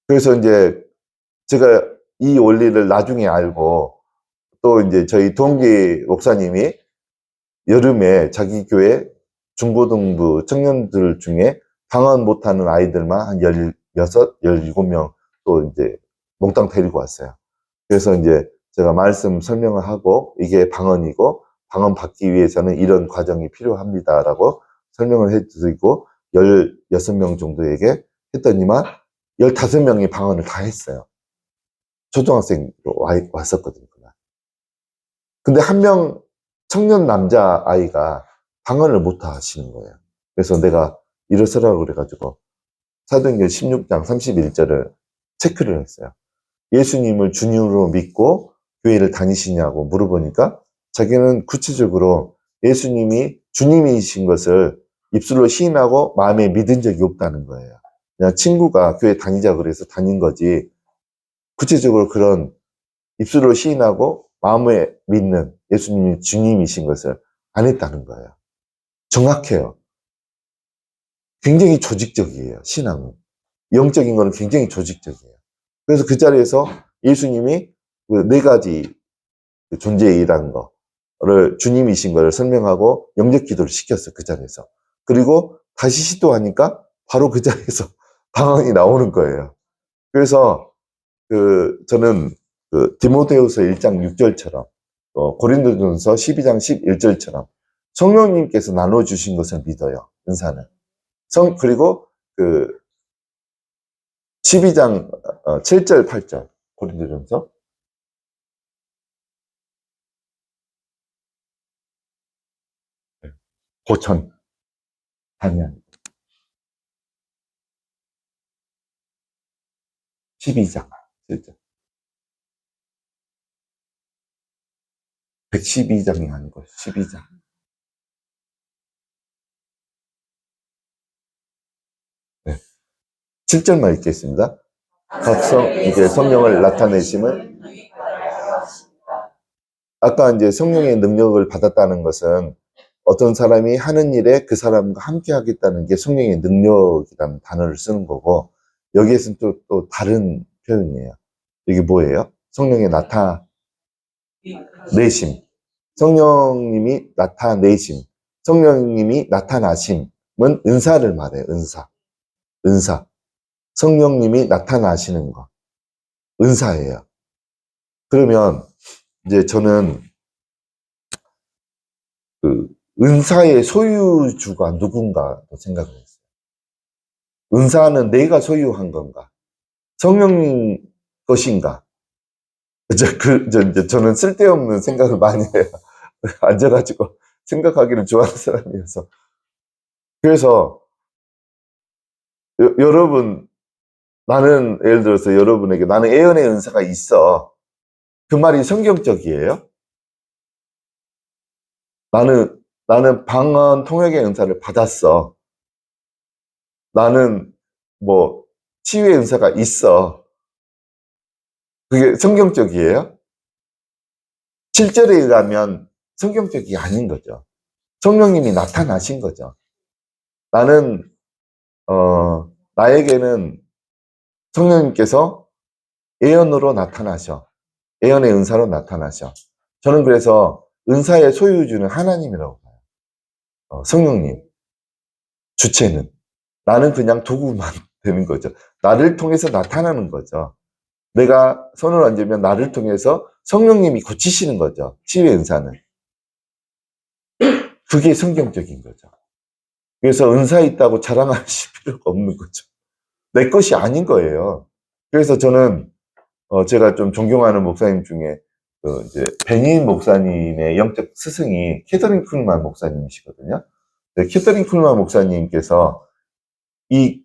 그래서 이제 제가 이 원리를 나중에 알고 또 이제 저희 동기 목사님이 여름에 자기 교회 중고등부 청년들 중에 방언 못하는 아이들만 한 16, 17명 또 이제 몽땅 데리고 왔어요. 그래서 이제 제가 말씀 설명을 하고 이게 방언이고 방언 받기 위해서는 이런 과정이 필요합니다라고 설명을 해드리고 16명 정도에게 했더니만 15명이 방언을 다 했어요. 초등학생으로 왔었거든요. 근데 한 명 청년 남자 아이가 방언을 못 하시는 거예요. 그래서 내가 일어서라고 그래가지고 사도행전 16장 31절을 체크를 했어요. 예수님을 주님으로 믿고 교회를 다니시냐고 물어보니까 자기는 구체적으로 예수님이 주님이신 것을 입술로 시인하고 마음에 믿은 적이 없다는 거예요. 그냥 친구가 교회 다니자 그래서 다닌 거지 구체적으로 그런 입술로 시인하고 마음에 믿는 예수님이 주님이신 것을 안 했다는 거예요. 정확해요. 굉장히 조직적이에요. 신앙은. 영적인 거는 굉장히 조직적이에요. 그래서 그 자리에서 예수님이 그 네 가지 존재이라는 거를 주님이신 거를 설명하고 영적 기도를 시켰어요. 그 자리에서. 그리고 다시 시도하니까 바로 그 자리에서 방언이 나오는 거예요. 그래서 저는 디모데후서 1장 6절처럼 고린도전서 12장 11절처럼 성령님께서 나눠주신 것을 믿어요. 은사는. 그리고 12장 7절 8절 고린도전서 고천 단연 12장 7절 112장이 아니고 12장. 네. 7절만 읽겠습니다. 이제 성령을 나타내심을 아까 이제 성령의 능력을 받았다는 것은 어떤 사람이 하는 일에 그 사람과 함께 하겠다는 게 성령의 능력이라는 단어를 쓰는 거고 여기에서는 또 다른 표현이에요. 이게 뭐예요? 성령의 나타내심. 성령님이 나타내심. 성령님이 나타나심은 은사를 말해요. 은사. 성령님이 나타나시는 거. 은사예요. 그러면 이제 저는 은사의 소유주가 누군가 생각을 했어요. 은사는 내가 소유한 건가? 성령님 것인가? 저는 쓸데없는 생각을 많이 해요. 앉아가지고 생각하기를 좋아하는 사람이어서. 그래서 여러분, 나는 예를 들어서 여러분에게 나는 예언의 은사가 있어. 그 말이 성경적이에요? 나는 방언 통역의 은사를 받았어. 나는 뭐 치유의 은사가 있어. 그게 성경적이에요? 7절에 의하면 성경적이 아닌 거죠. 성령님이 나타나신 거죠. 나는 나에게는 성령님께서 예언으로 나타나셔. 예언의 은사로 나타나셔. 저는 그래서 은사의 소유주는 하나님이라고 봐요. 성령님. 주체는. 나는 그냥 도구만 되는 거죠. 나를 통해서 나타나는 거죠. 내가 손을 얹으면 나를 통해서 성령님이 고치시는 거죠. 치유의 은사는. 그게 성경적인 거죠. 그래서 은사 있다고 자랑하실 필요가 없는 거죠. 내 것이 아닌 거예요. 그래서 저는 제가 좀 존경하는 목사님 중에 이제 베닌 목사님의 영적 스승이 캐서린 쿨만 목사님이시거든요. 네, 캐서린 쿨만 목사님께서 이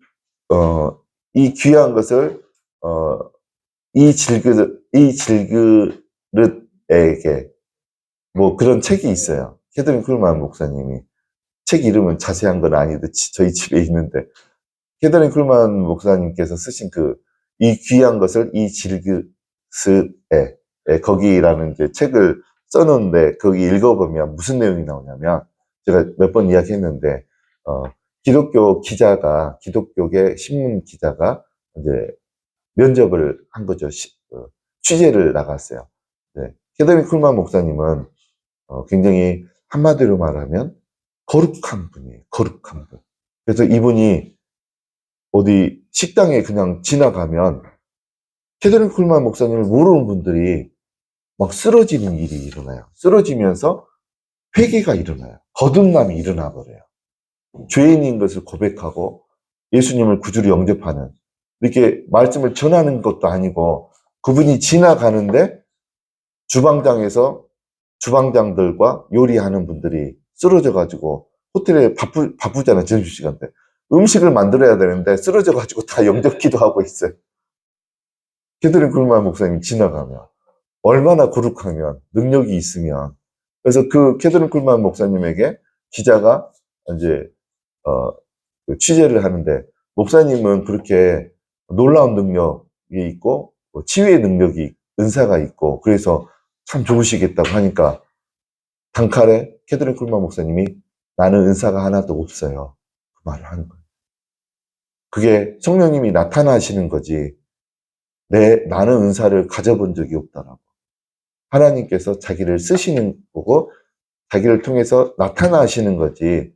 귀한 것을 이 질그릇에게 뭐 그런 책이 있어요. 캐서린 쿨만 목사님이 책 이름은 자세한 건 아닌데 저희 집에 있는데 캐더린 쿨만 목사님께서 쓰신 이 귀한 것을 이 질그스에 거기라는 이제 책을 써놓은데 거기 읽어보면 무슨 내용이 나오냐면 제가 몇 번 이야기했는데 기독교 기자가 기독교계 신문 기자가 이제 면접을 한 거죠. 취재를 나갔어요. 네. 캐더린 쿨만 목사님은 굉장히 한마디로 말하면 거룩한 분이에요. 거룩한 분. 그래서 이분이 어디 식당에 그냥 지나가면 캐더린 쿨만 목사님을 모르는 분들이 막 쓰러지는 일이 일어나요. 쓰러지면서 회개가 일어나요. 거듭남이 일어나 버려요. 죄인인 것을 고백하고 예수님을 구주로 영접하는, 이렇게 말씀을 전하는 것도 아니고 그분이 지나가는데 주방장에서 주방장들과 요리하는 분들이 쓰러져가지고 호텔에 바쁘잖아요. 점심시간 때. 음식을 만들어야 되는데 쓰러져가지고 다 영접 기도하고 있어요. 캐더린 쿨만 목사님 지나가면 얼마나 거룩하면, 능력이 있으면. 그래서 그 캐더린 쿨만 목사님에게 기자가 이제 그 취재를 하는데, 목사님은 그렇게 놀라운 능력이 있고 치유의 능력이, 은사가 있고 그래서 참 좋으시겠다고 하니까 단칼에 캐더린 쿨만 목사님이 나는 은사가 하나도 없어요. 그 말을 하는 거예요. 그게 성령님이 나타나시는 거지 나는 은사를 가져본 적이 없다라고. 하나님께서 자기를 쓰시는 거고 자기를 통해서 나타나시는 거지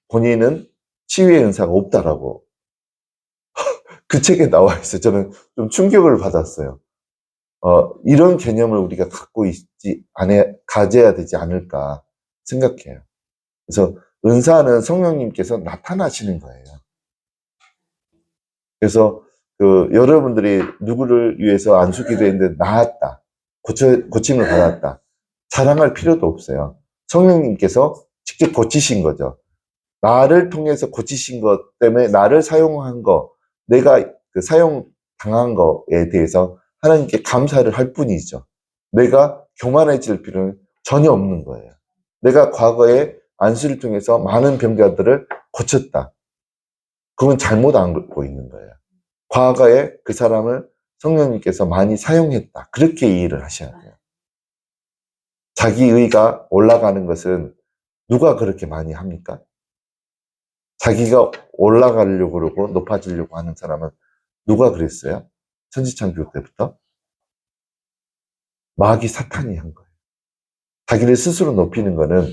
본인은 치유의 은사가 없다라고 그 책에 나와 있어요. 저는 좀 충격을 받았어요. 이런 개념을 우리가 가져야 되지 않을까 생각해요. 그래서 은사는 성령님께서 나타나시는 거예요. 그래서 여러분들이 누구를 위해서 안수기도 했는데 나았다, 고침을 받았다, 자랑할 필요도 없어요. 성령님께서 직접 고치신 거죠. 나를 통해서 고치신 것 때문에 나를 사용한 거, 내가 사용당한 거에 대해서 하나님께 감사를 할 뿐이죠. 내가 교만해질 필요는 전혀 없는 거예요. 내가 과거에 안수를 통해서 많은 병자들을 고쳤다. 그건 잘못 알고 있는 거예요. 과거에 그 사람을 성령님께서 많이 사용했다. 그렇게 이해를 하셔야 돼요. 자기의가 올라가는 것은 누가 그렇게 많이 합니까? 자기가 올라가려고 그러고 높아지려고 하는 사람은 누가 그랬어요? 천지창조 때부터? 마귀 사탄이 한 거예요. 자기를 스스로 높이는 거는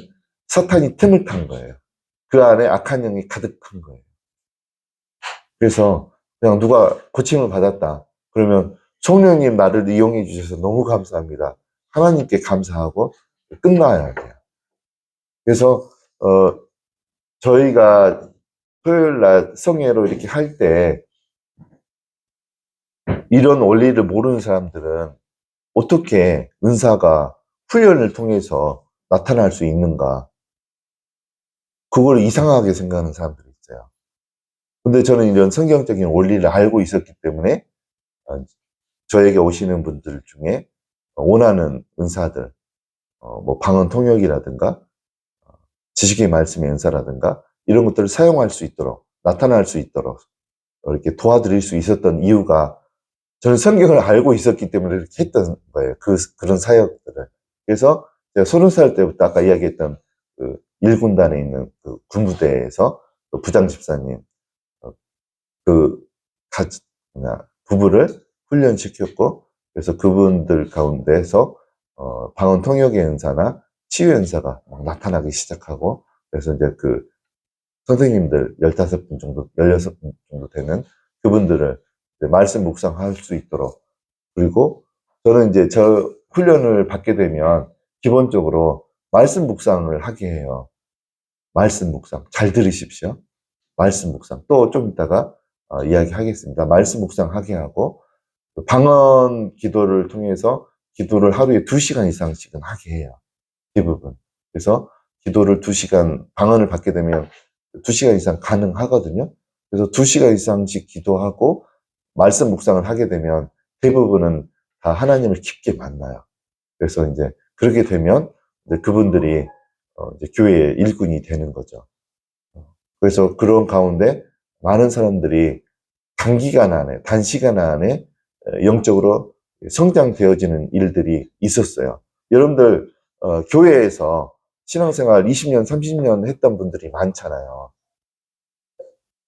사탄이 틈을 탄 거예요. 그 안에 악한 영이 가득한 거예요. 그래서 그냥 누가 고침을 받았다. 그러면 성령님 나를 이용해 주셔서 너무 감사합니다. 하나님께 감사하고 끝나야 돼요. 그래서 저희가 토요일 날 성회로 이렇게 할 때 이런 원리를 모르는 사람들은 어떻게 은사가 훈련을 통해서 나타날 수 있는가? 그걸 이상하게 생각하는 사람들이 있어요. 근데 저는 이런 성경적인 원리를 알고 있었기 때문에 저에게 오시는 분들 중에 원하는 은사들, 뭐 방언 통역이라든가 지식의 말씀의 은사라든가 이런 것들을 사용할 수 있도록, 나타날 수 있도록 이렇게 도와드릴 수 있었던 이유가 저는 성경을 알고 있었기 때문에 이렇게 했던 거예요. 그런 사역들을. 그래서 제가 30살 때부터 아까 이야기했던 그 1군단에 있는 그 군부대에서 그 부장 집사님, 그 부부를 훈련시켰고, 그래서 그분들 가운데서 방언 통역의 은사나 치유 은사가 막 나타나기 시작하고, 그래서 이제 그 선생님들 15분 정도, 16분 정도 되는 그분들을 말씀 묵상할 수 있도록. 그리고 저는 이제 저 훈련을 받게 되면 기본적으로 말씀 묵상을 하게 해요. 말씀 묵상. 잘 들으십시오. 말씀 묵상. 또 좀 이따가 이야기하겠습니다. 말씀 묵상 하게 하고, 방언 기도를 통해서 기도를 하루에 2시간 이상씩은 하게 해요. 대부분. 그래서 기도를 2시간, 방언을 받게 되면 2시간 이상 가능하거든요. 그래서 2시간 이상씩 기도하고 말씀 묵상을 하게 되면 대부분은 다 하나님을 깊게 만나요. 그래서 이제 그렇게 되면 이제 그분들이 이제 교회의 일꾼이 되는 거죠. 그래서 그런 가운데 많은 사람들이 단기간 안에, 단시간 안에 영적으로 성장되어지는 일들이 있었어요. 여러분들, 교회에서 신앙생활 20년, 30년 했던 분들이 많잖아요.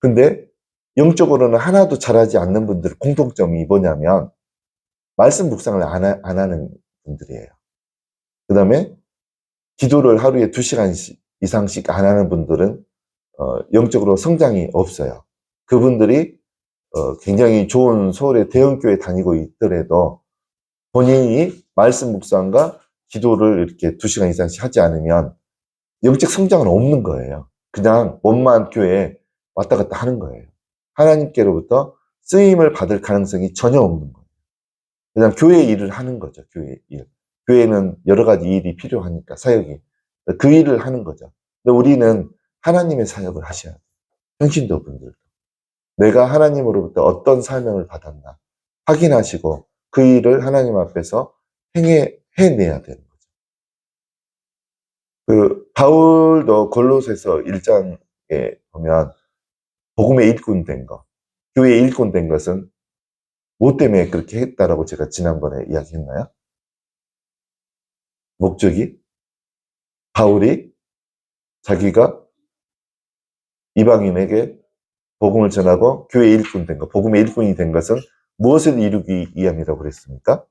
근데 영적으로는 하나도 잘하지 않는 분들 공통점이 뭐냐면 말씀 묵상을 안 하는 분들이에요. 그 다음에 기도를 하루에 2시간 이상씩 안 하는 분들은 영적으로 성장이 없어요. 그분들이 굉장히 좋은 서울의 대형교회 다니고 있더라도 본인이 말씀 묵상과 기도를 이렇게 2시간 이상씩 하지 않으면 영적 성장은 없는 거예요. 그냥 몸만 교회에 왔다 갔다 하는 거예요. 하나님께로부터 쓰임을 받을 가능성이 전혀 없는 거예요. 그냥 교회 일을 하는 거죠. 교회 일. 교회는 여러 가지 일이 필요하니까 사역이. 그 일을 하는 거죠. 근데 우리는 하나님의 사역을 하셔야 돼요. 평신도 분들. 내가 하나님으로부터 어떤 사명을 받았나 확인하시고 그 일을 하나님 앞에서 해내야 되는 거죠. 바울도 골로새서 1장에 보면 복음의 일꾼 된 거, 교회의 일꾼 된 것은 뭐 때문에 그렇게 했다라고 제가 지난번에 이야기했나요? 목적이 바울이 자기가 이방인에게 복음을 전하고 교회 일꾼 된 것, 복음의 일꾼이 된 것은 무엇을 이루기 위함이라고 그랬습니까?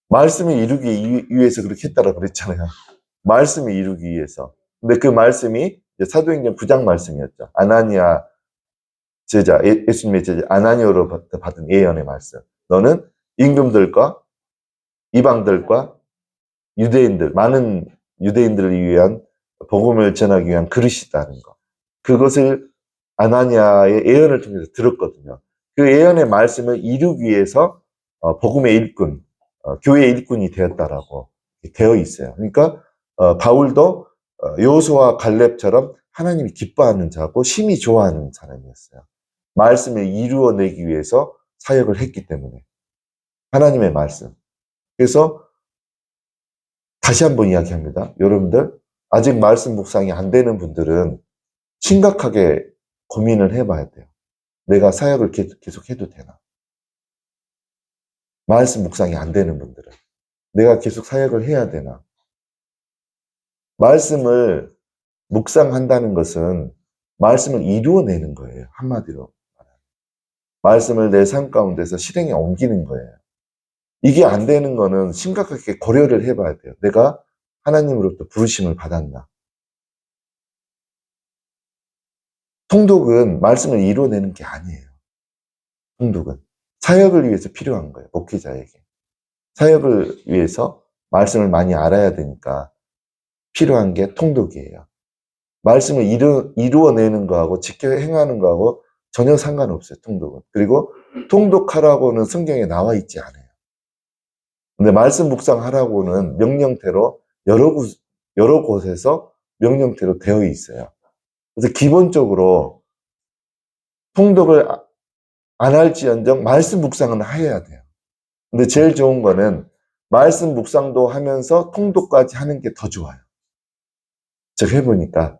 말씀을 이루기 위해서 그렇게 했다라고 그랬잖아요. 말씀을 이루기 위해서. 근데 그 말씀이 사도행전 9장 말씀이었죠. 아나니아 제자, 예수님의 제자 아나니아로부터 받은 예언의 말씀. 너는 임금들과 이방들과 유대인들, 많은 유대인들을 위한 복음을 전하기 위한 그릇이다는 거. 그것을 아나니아의 예언을 통해서 들었거든요. 그 예언의 말씀을 이루기 위해서 복음의 일꾼, 교회의 일꾼이 되었다라고 되어 있어요. 그러니까 바울도 여호수아와 갈렙처럼 하나님이 기뻐하는 자고 심히 좋아하는 사람이었어요. 말씀을 이루어내기 위해서 사역을 했기 때문에 하나님의 말씀. 그래서 다시 한번 이야기합니다. 여러분들 아직 말씀 묵상이 안 되는 분들은 심각하게 고민을 해봐야 돼요. 내가 사역을 계속 해도 되나? 말씀 묵상이 안 되는 분들은 내가 계속 사역을 해야 되나? 말씀을 묵상한다는 것은 말씀을 이루어내는 거예요. 한마디로. 말씀을 내 삶 가운데서 실행에 옮기는 거예요. 이게 안 되는 거는 심각하게 고려를 해봐야 돼요. 내가 하나님으로부터 부르심을 받았나? 통독은 말씀을 이루어내는 게 아니에요. 통독은 사역을 위해서 필요한 거예요. 목회자에게. 사역을 위해서 말씀을 많이 알아야 되니까 필요한 게 통독이에요. 말씀을 이루어내는 거하고 지켜 행하는 거하고 전혀 상관없어요. 통독은. 그리고 통독하라고는 성경에 나와 있지 않아요. 근데 말씀 묵상하라고는 명령대로 여러 곳에서 명령대로 되어 있어요. 그래서 기본적으로 통독을 안 할지언정 말씀 묵상은 해야 돼요. 근데 제일 좋은 거는 말씀 묵상도 하면서 통독까지 하는 게 더 좋아요. 제가 해보니까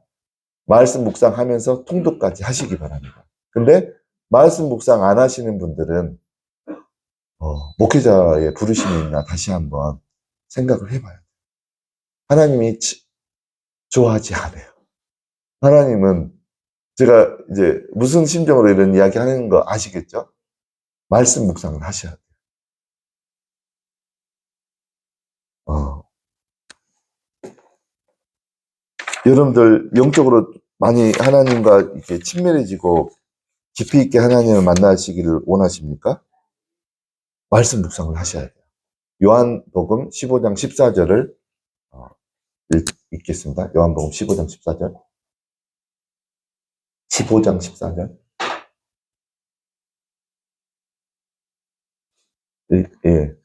말씀 묵상하면서 통독까지 하시기 바랍니다. 근데 말씀 묵상 안 하시는 분들은 목회자의 부르심이 있나 다시 한번 생각을 해봐요. 하나님이 좋아하지 않아요. 하나님은 제가 이제 무슨 심정으로 이런 이야기 하는 거 아시겠죠? 말씀 묵상을 하셔야 돼요. 여러분들 영적으로 많이 하나님과 이렇게 친밀해지고 깊이 있게 하나님을 만나시기를 원하십니까? 말씀 묵상을 하셔야 돼요. 요한복음 15장 14절을 읽겠습니다. 요한복음 15장 14절. 15장 14절. 예.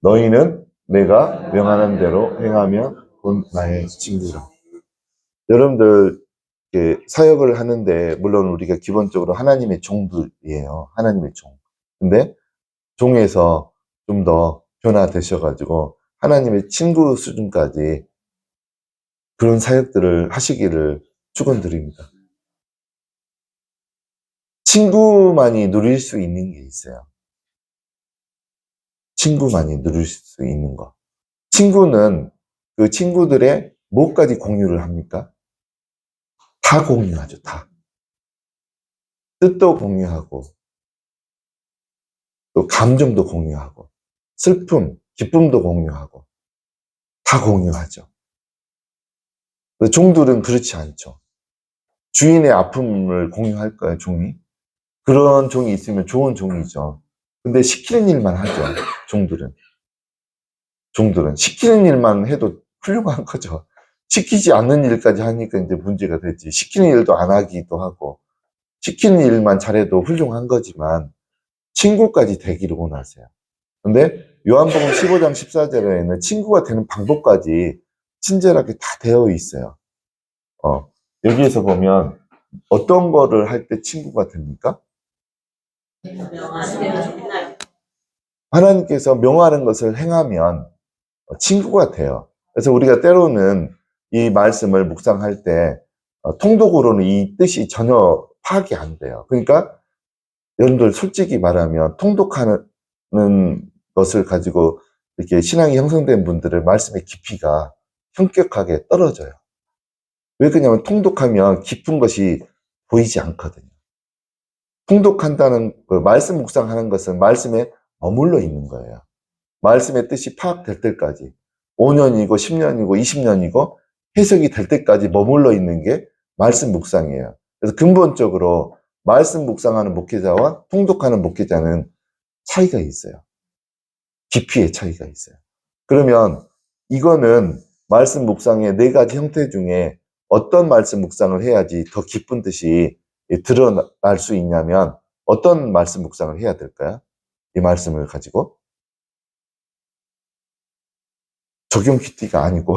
너희는 내가 명하는 대로 행하면 곧 나의 친구라. 여러분들 사역을 하는데 물론 우리가 기본적으로 하나님의 종들이에요. 하나님의 종. 근데 종에서 좀 더 변화되셔가지고 하나님의 친구 수준까지 그런 사역들을 하시기를 축원드립니다. 친구만이 누릴 수 있는 게 있어요. 친구만이 누릴 수 있는 거. 친구는 그 친구들의 뭐까지 공유를 합니까? 다 공유하죠, 다. 뜻도 공유하고, 또 감정도 공유하고, 슬픔, 기쁨도 공유하고, 다 공유하죠. 종들은 그렇지 않죠. 주인의 아픔을 공유할까요, 종이? 그런 종이 있으면 좋은 종이죠. 근데 시키는 일만 하죠, 종들은. 종들은. 시키는 일만 해도 훌륭한 거죠. 시키지 않는 일까지 하니까 이제 문제가 되지. 시키는 일도 안 하기도 하고, 시키는 일만 잘해도 훌륭한 거지만, 친구까지 되기를 원하세요. 근데 요한복음 15장 14절에는 친구가 되는 방법까지 친절하게 다 되어 있어요. 여기에서 보면 어떤 거를 할 때 친구가 됩니까? 하나님께서 명하는 것을 행하면 친구가 돼요. 그래서 우리가 때로는 이 말씀을 묵상할 때 통독으로는 이 뜻이 전혀 파악이 안 돼요. 그러니까 여러분들 솔직히 말하면 통독하는 것을 가지고 이렇게 신앙이 형성된 분들의 말씀의 깊이가 현격하게 떨어져요. 왜 그러냐면 통독하면 깊은 것이 보이지 않거든요. 통독한다는 그 말씀 묵상하는 것은 말씀에 머물러 있는 거예요. 말씀의 뜻이 파악될 때까지 5년이고 10년이고 20년이고 해석이 될 때까지 머물러 있는 게 말씀 묵상이에요. 그래서 근본적으로 말씀 묵상하는 목회자와 통독하는 목회자는 차이가 있어요. 깊이의 차이가 있어요. 그러면 이거는 말씀 묵상의 네 가지 형태 중에 어떤 말씀 묵상을 해야지 더 깊은 뜻이 드러날 수 있냐면 어떤 말씀 묵상을 해야 될까요? 이 말씀을 가지고 적용 큐티가 아니고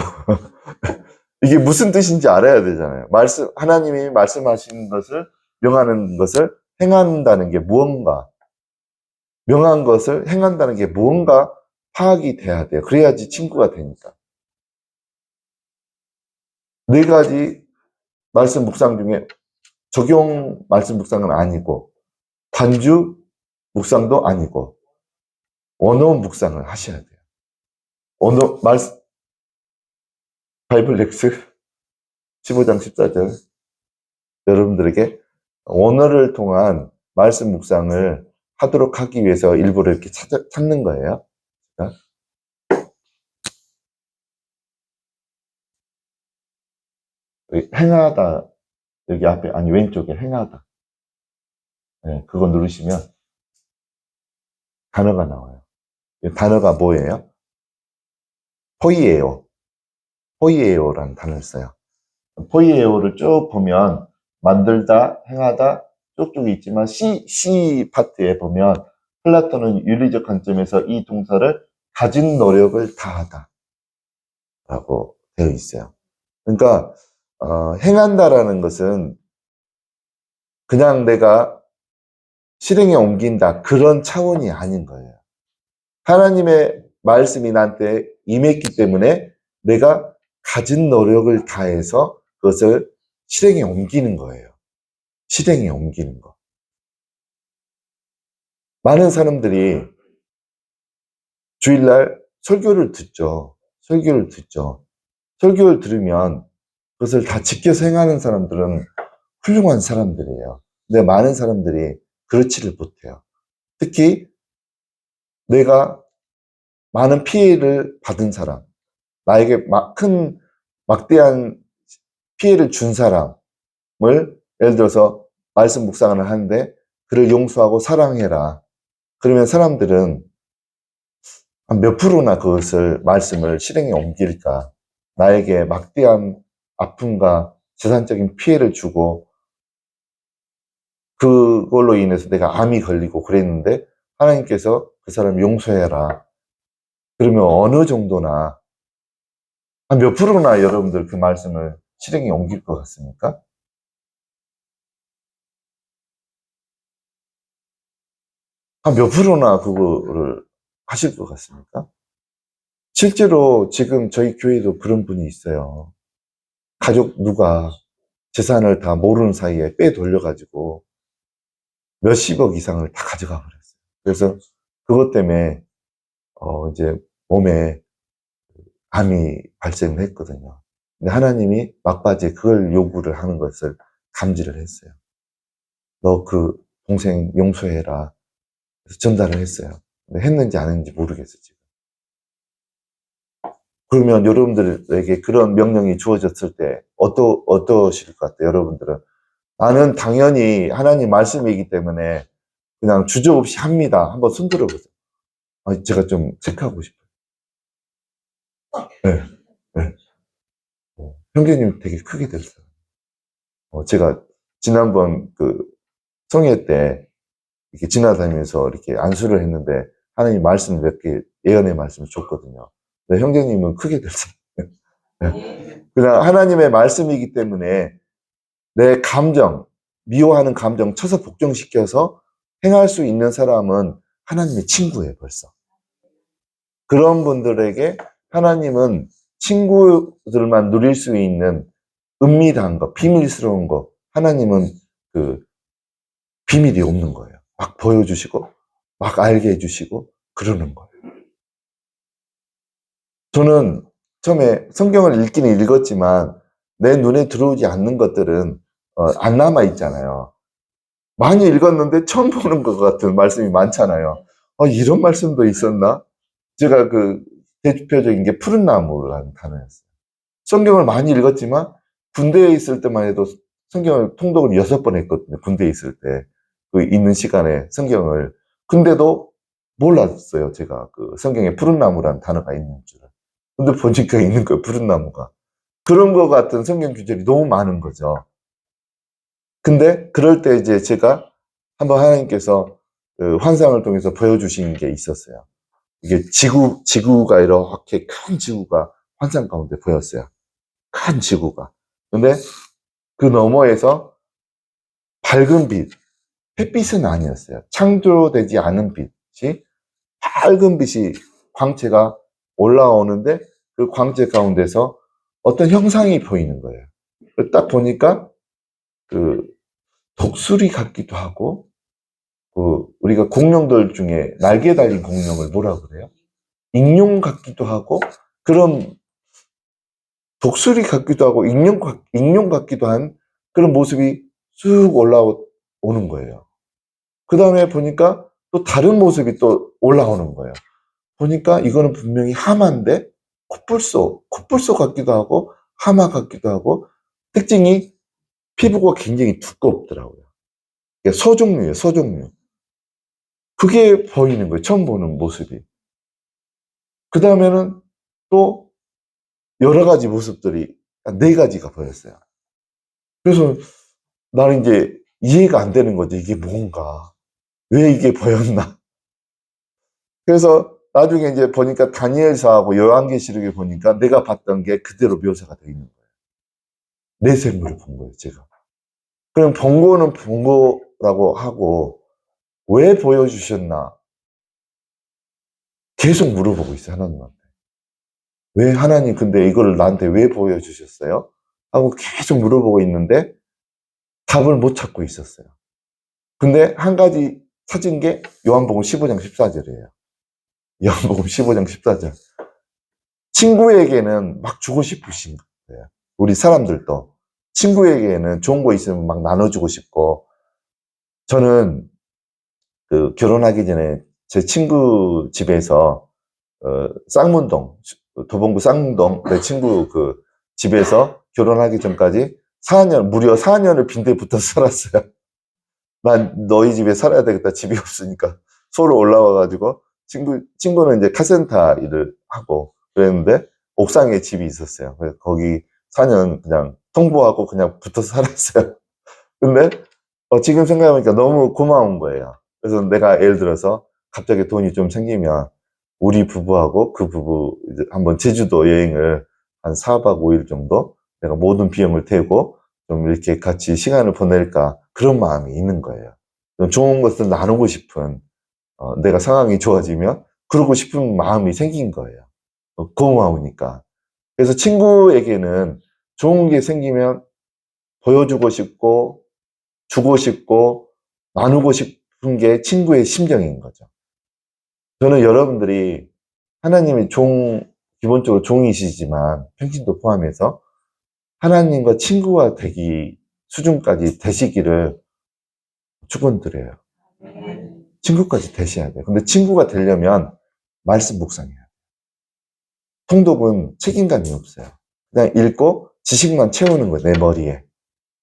이게 무슨 뜻인지 알아야 되잖아요. 하나님이 말씀하시는 것을 명하는 것을 행한다는 게 무언가, 명한 것을 행한다는 게 무언가 파악이 돼야 돼요. 그래야지 친구가 되니까. 네 가지 말씀 묵상 중에 적용 말씀 묵상은 아니고 단주 묵상도 아니고 원어 묵상을 하셔야 돼요. 언어 말씀 바이블 렉스 15장 14절 여러분들에게 원어를 통한 말씀 묵상을 하도록 하기 위해서 일부러 이렇게 찾는 거예요. 행하다 여기 앞에 아니 왼쪽에 행하다 네, 그거 누르시면 단어가 나와요. 이 단어가 뭐예요? 포이에요. 포이에요라는 단어를 써요. 포이에요를 쭉 보면 만들다, 행하다 쭉쭉 있지만 C 파트에 보면 플라톤은 윤리적 관점에서 이 동사를 가진 노력을 다하다 라고 되어 있어요. 그러니까 행한다라는 것은 그냥 내가 실행에 옮긴다 그런 차원이 아닌 거예요. 하나님의 말씀이 나한테 임했기 때문에 내가 가진 노력을 다해서 그것을 실행에 옮기는 거예요. 실행에 옮기는 거. 많은 사람들이 주일날 설교를 듣죠. 설교를 듣죠. 설교를 들으면 그것을 다 지켜서 행하는 사람들은 훌륭한 사람들이에요. 근데 많은 사람들이 그렇지를 못해요. 특히 내가 많은 피해를 받은 사람, 나에게 큰 막대한 피해를 준 사람을 예를 들어서 말씀 묵상을 하는데 그를 용서하고 사랑해라. 그러면 사람들은 한 몇 프로나 그것을 말씀을 실행에 옮길까? 나에게 막대한 아픔과 재산적인 피해를 주고 그걸로 인해서 내가 암이 걸리고 그랬는데 하나님께서 그 사람 용서해라. 그러면 어느 정도나 한 몇 프로나 여러분들 그 말씀을 실행에 옮길 것 같습니까? 한 몇 프로나 그거를 하실 것 같습니까? 실제로 지금 저희 교회도 그런 분이 있어요. 가족 누가 재산을 다 모르는 사이에 빼돌려가지고 몇십억 이상을 다 가져가 버렸어요. 그래서 그것 때문에 이제 몸에 암이 발생을 했거든요. 근데 하나님이 막바지에 그걸 요구를 하는 것을 감지를 했어요. 너 그 동생 용서해라. 그래서 전달을 했어요. 근데 했는지 안 했는지 모르겠어요, 지금. 그러면 여러분들에게 그런 명령이 주어졌을 때 어떠실 것 같아요, 여러분들은? 나는 당연히 하나님 말씀이기 때문에 그냥 주저없이 합니다. 한번 손 들어보세요. 제가 좀 체크하고 싶어요. 네, 네. 형제님 되게 크게 됐어요. 제가 지난번 그 성회 때 이렇게 지나다니면서 이렇게 안수를 했는데 하나님 말씀 몇 개, 예언의 말씀을 줬거든요. 근데 형제님은 크게 됐어요. 네. 그냥 하나님의 말씀이기 때문에 내 감정, 미워하는 감정 쳐서 복종시켜서 행할 수 있는 사람은 하나님의 친구예요, 벌써. 그런 분들에게 하나님은 친구들만 누릴 수 있는 은밀한 거, 비밀스러운 거, 하나님은 그 비밀이 없는 거예요. 막 보여주시고, 막 알게 해주시고, 그러는 거예요. 저는 처음에 성경을 읽기는 읽었지만, 내 눈에 들어오지 않는 것들은 안 남아있잖아요. 많이 읽었는데 처음 보는 것 같은 말씀이 많잖아요. 이런 말씀도 있었나? 제가 그 대표적인 게 푸른 나무라는 단어였어요. 성경을 많이 읽었지만 군대에 있을 때만 해도 성경을 통독을 6번 했거든요. 군대에 있을 때. 그 있는 시간에 성경을. 근데도 몰랐어요. 제가 그 성경에 푸른 나무라는 단어가 있는 줄을. 근데 보니까 있는 거예요. 푸른 나무가. 그런 것 같은 성경 구절이 너무 많은 거죠. 근데 그럴 때 이제 제가 한번 하나님께서 그 환상을 통해서 보여주신 게 있었어요. 이게 지구가 이렇게 큰 지구가 환상 가운데 보였어요. 큰 지구가. 근데 그 너머에서 밝은 빛, 햇빛은 아니었어요. 창조되지 않은 빛이 밝은 빛이 광채가 올라오는데 그 광채 가운데서 어떤 형상이 보이는 거예요. 딱 보니까 그 독수리 같기도 하고 그 우리가 공룡들 중에 날개 달린 공룡을 뭐라 그래요? 익룡 같기도 하고 그런 독수리 같기도 하고 익룡 같기도 한 그런 모습이 쑥 올라오는 거예요. 그 다음에 보니까 또 다른 모습이 또 올라오는 거예요. 보니까 이거는 분명히 하마인데 코뿔소 같기도 하고 하마 같기도 하고 특징이 피부가 굉장히 두껍더라고요. 소종류예요, 소종류. 그게 보이는 거예요, 처음 보는 모습이. 그 다음에는 또 여러 가지 모습들이 한 4가지가 보였어요. 그래서 나는 이제 이해가 안 되는 거죠. 이게 뭔가. 왜 이게 보였나. 그래서 나중에 이제 보니까 다니엘서하고 요한계시록에 보니까 내가 봤던 게 그대로 묘사가 되어 있는 거예요. 내 생물을 본 거예요, 제가. 그럼 본 거는 본 거라고 하고 왜 보여주셨나 계속 물어보고 있어요, 하나님한테. 왜 하나님 근데 이거를 나한테 왜 보여주셨어요? 하고 계속 물어보고 있는데 답을 못 찾고 있었어요. 근데 한 가지 찾은 게 요한복음 15장 14절이에요. 요한복음 15장 14절. 친구에게는 막 주고 싶으신 거예요. 우리 사람들도. 친구에게는 좋은 거 있으면 막 나눠주고 싶고, 저는 그 결혼하기 전에 제 친구 집에서, 쌍문동, 도봉구 쌍문동, 내 친구 그 집에서 결혼하기 전까지 4년, 무려 4년을 빈대 붙어 살았어요. 난 너희 집에 살아야 되겠다. 집이 없으니까. 서울 올라와가지고, 친구는 이제 카센터 일을 하고 그랬는데, 옥상에 집이 있었어요. 그래서 거기 4년 그냥 통보하고 그냥 붙어 살았어요. 근데, 지금 생각해보니까 너무 고마운 거예요. 그래서 내가 예를 들어서 갑자기 돈이 좀 생기면, 우리 부부하고 그 부부 이제 한번 제주도 여행을 한 4박 5일 정도 내가 모든 비용을 대고 좀 이렇게 같이 시간을 보낼까 그런 마음이 있는 거예요. 좀 좋은 것을 나누고 싶은 내가 상황이 좋아지면 그러고 싶은 마음이 생긴 거예요. 고마우니까. 그래서 친구에게는 좋은 게 생기면 보여주고 싶고 주고 싶고 나누고 싶은 게 친구의 심정인 거죠. 저는 여러분들이 하나님의 기본적으로 종이시지만 평신도 포함해서 하나님과 친구가 되기 수준까지 되시기를 축원드려요. 친구까지 되셔야 돼요. 근데 친구가 되려면 말씀 묵상해야 돼요. 통독은 책임감이 없어요. 그냥 읽고 지식만 채우는 거예요, 내 머리에.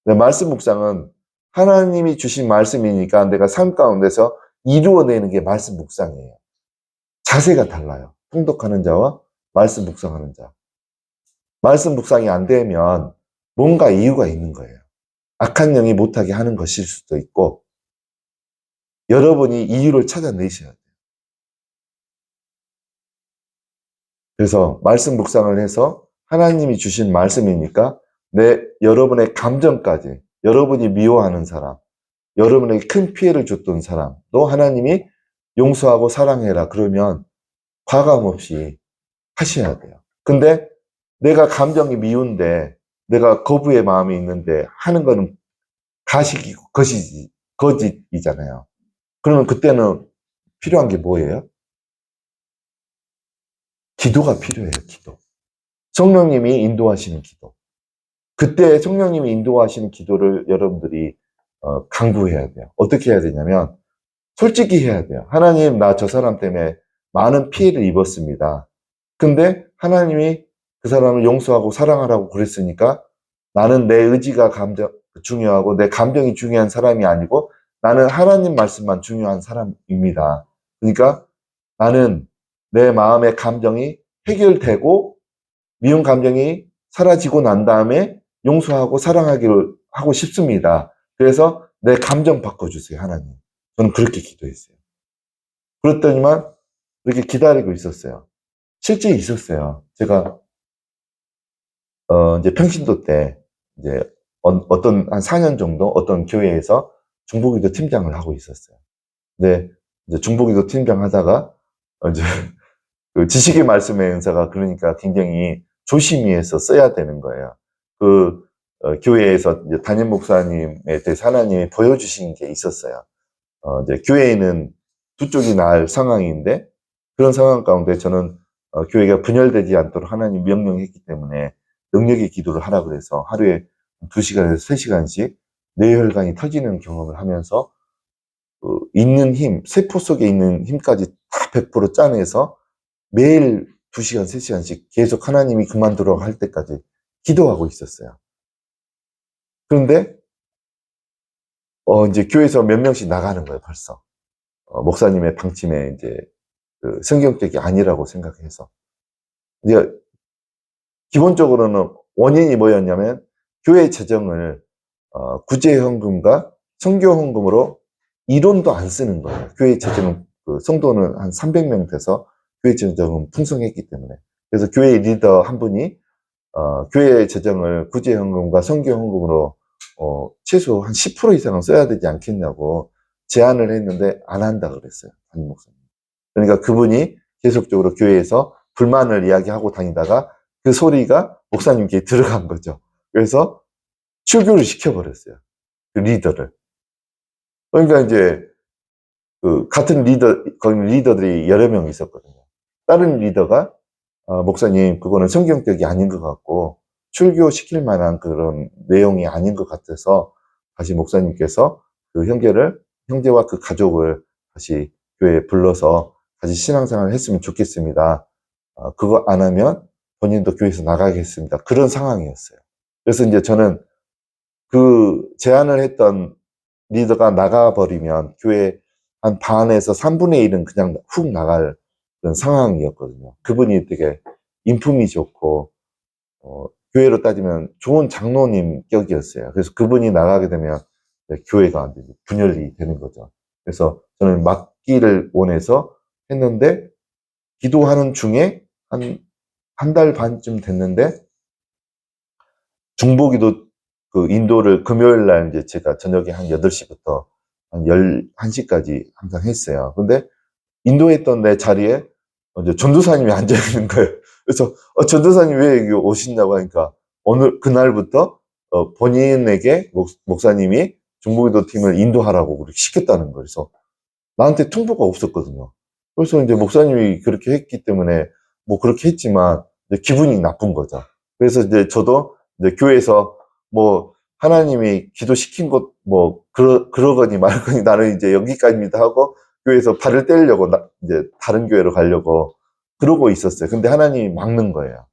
근데 말씀 묵상은 하나님이 주신 말씀이니까 내가 삶 가운데서 이루어내는 게 말씀 묵상이에요. 자세가 달라요. 통독하는 자와 말씀 묵상하는 자. 말씀 묵상이 안 되면 뭔가 이유가 있는 거예요. 악한 영이 못하게 하는 것일 수도 있고, 여러분이 이유를 찾아내셔야 돼요. 그래서 말씀 묵상을 해서 하나님이 주신 말씀이니까 여러분의 감정까지, 여러분이 미워하는 사람, 여러분에게 큰 피해를 줬던 사람도 하나님이 용서하고 사랑해라 그러면 과감 없이 하셔야 돼요. 근데 내가 감정이 미운데, 내가 거부의 마음이 있는데 하는 거는 가식이고 거짓이잖아요. 그러면 그때는 필요한 게 뭐예요? 기도가 필요해요, 기도. 성령님이 인도하시는 기도. 그때 성령님이 인도하시는 기도를 여러분들이 강구해야 돼요. 어떻게 해야 되냐면 솔직히 해야 돼요. 하나님, 나 저 사람 때문에 많은 피해를 입었습니다. 근데 하나님이 그 사람을 용서하고 사랑하라고 그랬으니까 나는 내 의지가 중요하고 내 감정이 중요한 사람이 아니고 나는 하나님 말씀만 중요한 사람입니다. 그러니까 나는 내 마음의 감정이 해결되고 미운 감정이 사라지고 난 다음에 용서하고 사랑하기를 하고 싶습니다. 그래서 내 감정 바꿔주세요, 하나님. 저는 그렇게 기도했어요. 그랬더니만 이렇게 기다리고 있었어요. 실제 있었어요. 제가 이제 평신도 때 이제 어떤 한 4년 정도 어떤 교회에서 중보기도 팀장을 하고 있었어요. 근데 이제 중보기도 팀장 하다가 이제 그 지식의 말씀의 은사가 그러니까 굉장히 조심히 해서 써야 되는 거예요. 교회에서 이제 담임 목사님에 대해서 하나님이 보여주신 게 있었어요. 이제 교회에는 두 쪽이 날 상황인데 그런 상황 가운데 저는 교회가 분열되지 않도록 하나님 명령했기 때문에 능력의 기도를 하라 그래서 하루에 2시간에서 3시간씩 뇌혈관이 터지는 경험을 하면서 있는 힘, 세포 속에 있는 힘까지 다 100% 짜내서 매일 2시간, 3시간씩 계속 하나님이 그만두라고 할 때까지 기도하고 있었어요. 그런데 이제 교회에서 몇 명씩 나가는 거예요, 벌써. 목사님의 방침에 이제 성경적이 아니라고 생각해서. 이제 기본적으로는 원인이 뭐였냐면 교회 재정을 구제헌금과 선교헌금으로 이론도 안 쓰는 거예요. 교회 재정은 성도는 한 300명 돼서 교회 재정은 풍성했기 때문에. 그래서 교회 리더 한 분이 교회 재정을 구제헌금과 선교헌금으로 최소 한 10% 이상은 써야 되지 않겠냐고 제안을 했는데 안 한다 그랬어요. 담임 목사님. 그러니까 그분이 계속적으로 교회에서 불만을 이야기하고 다니다가 그 소리가 목사님께 들어간 거죠. 그래서 출교를 시켜버렸어요. 그 리더를. 그러니까 이제 같은 거기 리더들이 여러 명 있었거든요. 다른 리더가 목사님 그거는 성경적이 아닌 것 같고 출교시킬 만한 그런 내용이 아닌 것 같아서 다시 목사님께서 그 형제와 그 가족을 다시 교회에 불러서 다시 신앙생활을 했으면 좋겠습니다. 그거 안 하면 본인도 교회에서 나가겠습니다. 그런 상황이었어요. 그래서 이제 저는 그 제안을 했던 리더가 나가버리면 교회 한 반에서 3분의 1은 그냥 훅 나갈 그런 상황이었거든요. 그분이 되게 인품이 좋고 교회로 따지면 좋은 장로님 격이었어요. 그래서 그분이 나가게 되면 교회가 분열이 되는 거죠. 그래서 저는 맡기를 원해서 했는데 기도하는 중에 한 달 반쯤 됐는데 중보기도 그 인도를 금요일 날 이제 제가 저녁에 한 8시부터 한 11시까지 항상 했어요. 근데 인도했던 내 자리에 이제 전도사님이 앉아 있는 거예요. 그래서 전도사님 왜 여기 오신다고 하니까 그날부터 본인에게 목사님이 중보기도 팀을 인도하라고 그렇게 시켰다는 거예요. 그래서 나한테 통보가 없었거든요. 그래서 이제 목사님이 그렇게 했기 때문에 뭐 그렇게 했지만 이제 기분이 나쁜 거죠. 그래서 이제 저도 이제 교회에서 뭐 하나님이 기도시킨 것 뭐 그러거니 말거니 나는 이제 여기까지입니다 하고 교회에서 발을 떼려고 이제 다른 교회로 가려고 그러고 있었어요. 근데 하나님이 막는 거예요.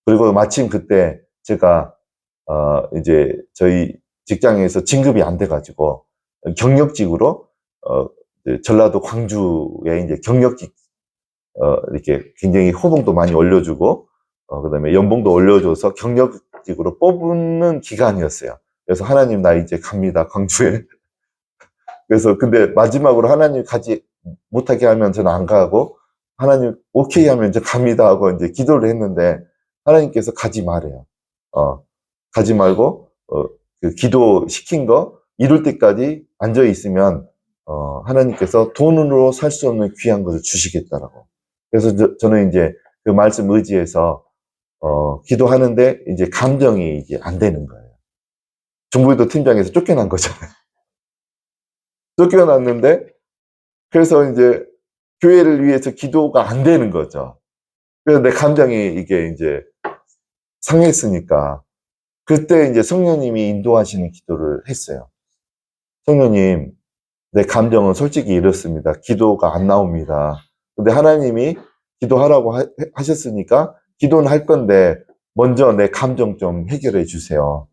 그리고 마침 그때 제가 이제 저희 직장에서 진급이 안 돼가지고 경력직으로 이제 전라도 광주에 이제 경력직 이렇게 굉장히 호봉도 많이 올려주고 그다음에 연봉도 올려줘서 경력직으로 뽑는 기간이었어요. 그래서 하나님 나 이제 갑니다 광주에. 그래서 근데 마지막으로 하나님 가지 못하게 하면 저는 안 가고 하나님 오케이 하면 이제 갑니다 하고 이제 기도를 했는데 하나님께서 가지 말래요. 가지 말고 그 기도 시킨 거 이룰 때까지 앉아 있으면 하나님께서 돈으로 살 수 없는 귀한 것을 주시겠다라고. 그래서 저는 이제 그 말씀 의지해서 기도하는데 이제 감정이 이제 안 되는 거예요. 중부기도 팀장에서 쫓겨난 거잖아요. 쫓겨났는데 그래서 이제 교회를 위해서 기도가 안 되는 거죠. 그래서 내 감정이 이게 이제 상했으니까 그때 이제 성령님이 인도하시는 기도를 했어요. 성령님, 내 감정은 솔직히 이렇습니다. 기도가 안 나옵니다. 근데 하나님이 기도하라고 하셨으니까 기도는 할 건데 먼저 내 감정 좀 해결해 주세요.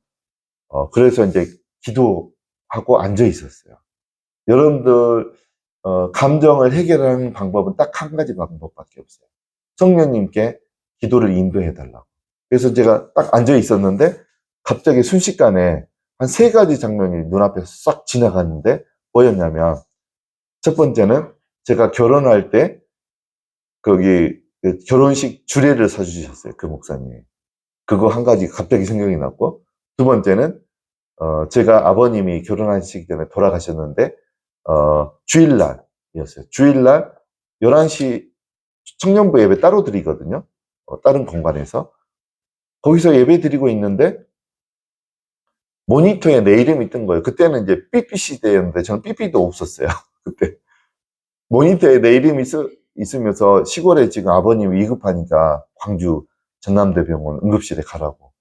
그래서 이제 기도하고 앉아 있었어요. 여러분들 감정을 해결하는 방법은 딱 한 가지 방법밖에 없어요. 성령님께 기도를 인도해 달라고. 그래서 제가 딱 앉아 있었는데 갑자기 순식간에 한 3가지 장면이 눈앞에 싹 지나갔는데 뭐였냐면 첫 번째는 제가 결혼할 때 거기 그 결혼식 주례를 사주셨어요. 그 목사님이. 그거 한 가지 갑자기 생각이 났고 두 번째는 제가 아버님이 결혼하시기 전에 돌아가셨는데 주일날이었어요. 주일날 11시 청년부 예배 따로 드리거든요. 다른 공간에서. 거기서 예배 드리고 있는데 모니터에 내 이름이 뜬 거예요. 그때는 이제 삐삐 시대였는데 저는 삐삐도 없었어요. 그때. 모니터에 내 이름이 있으면서 시골에 지금 아버님이 위급하니까 광주 전남대병원 응급실에 가라고.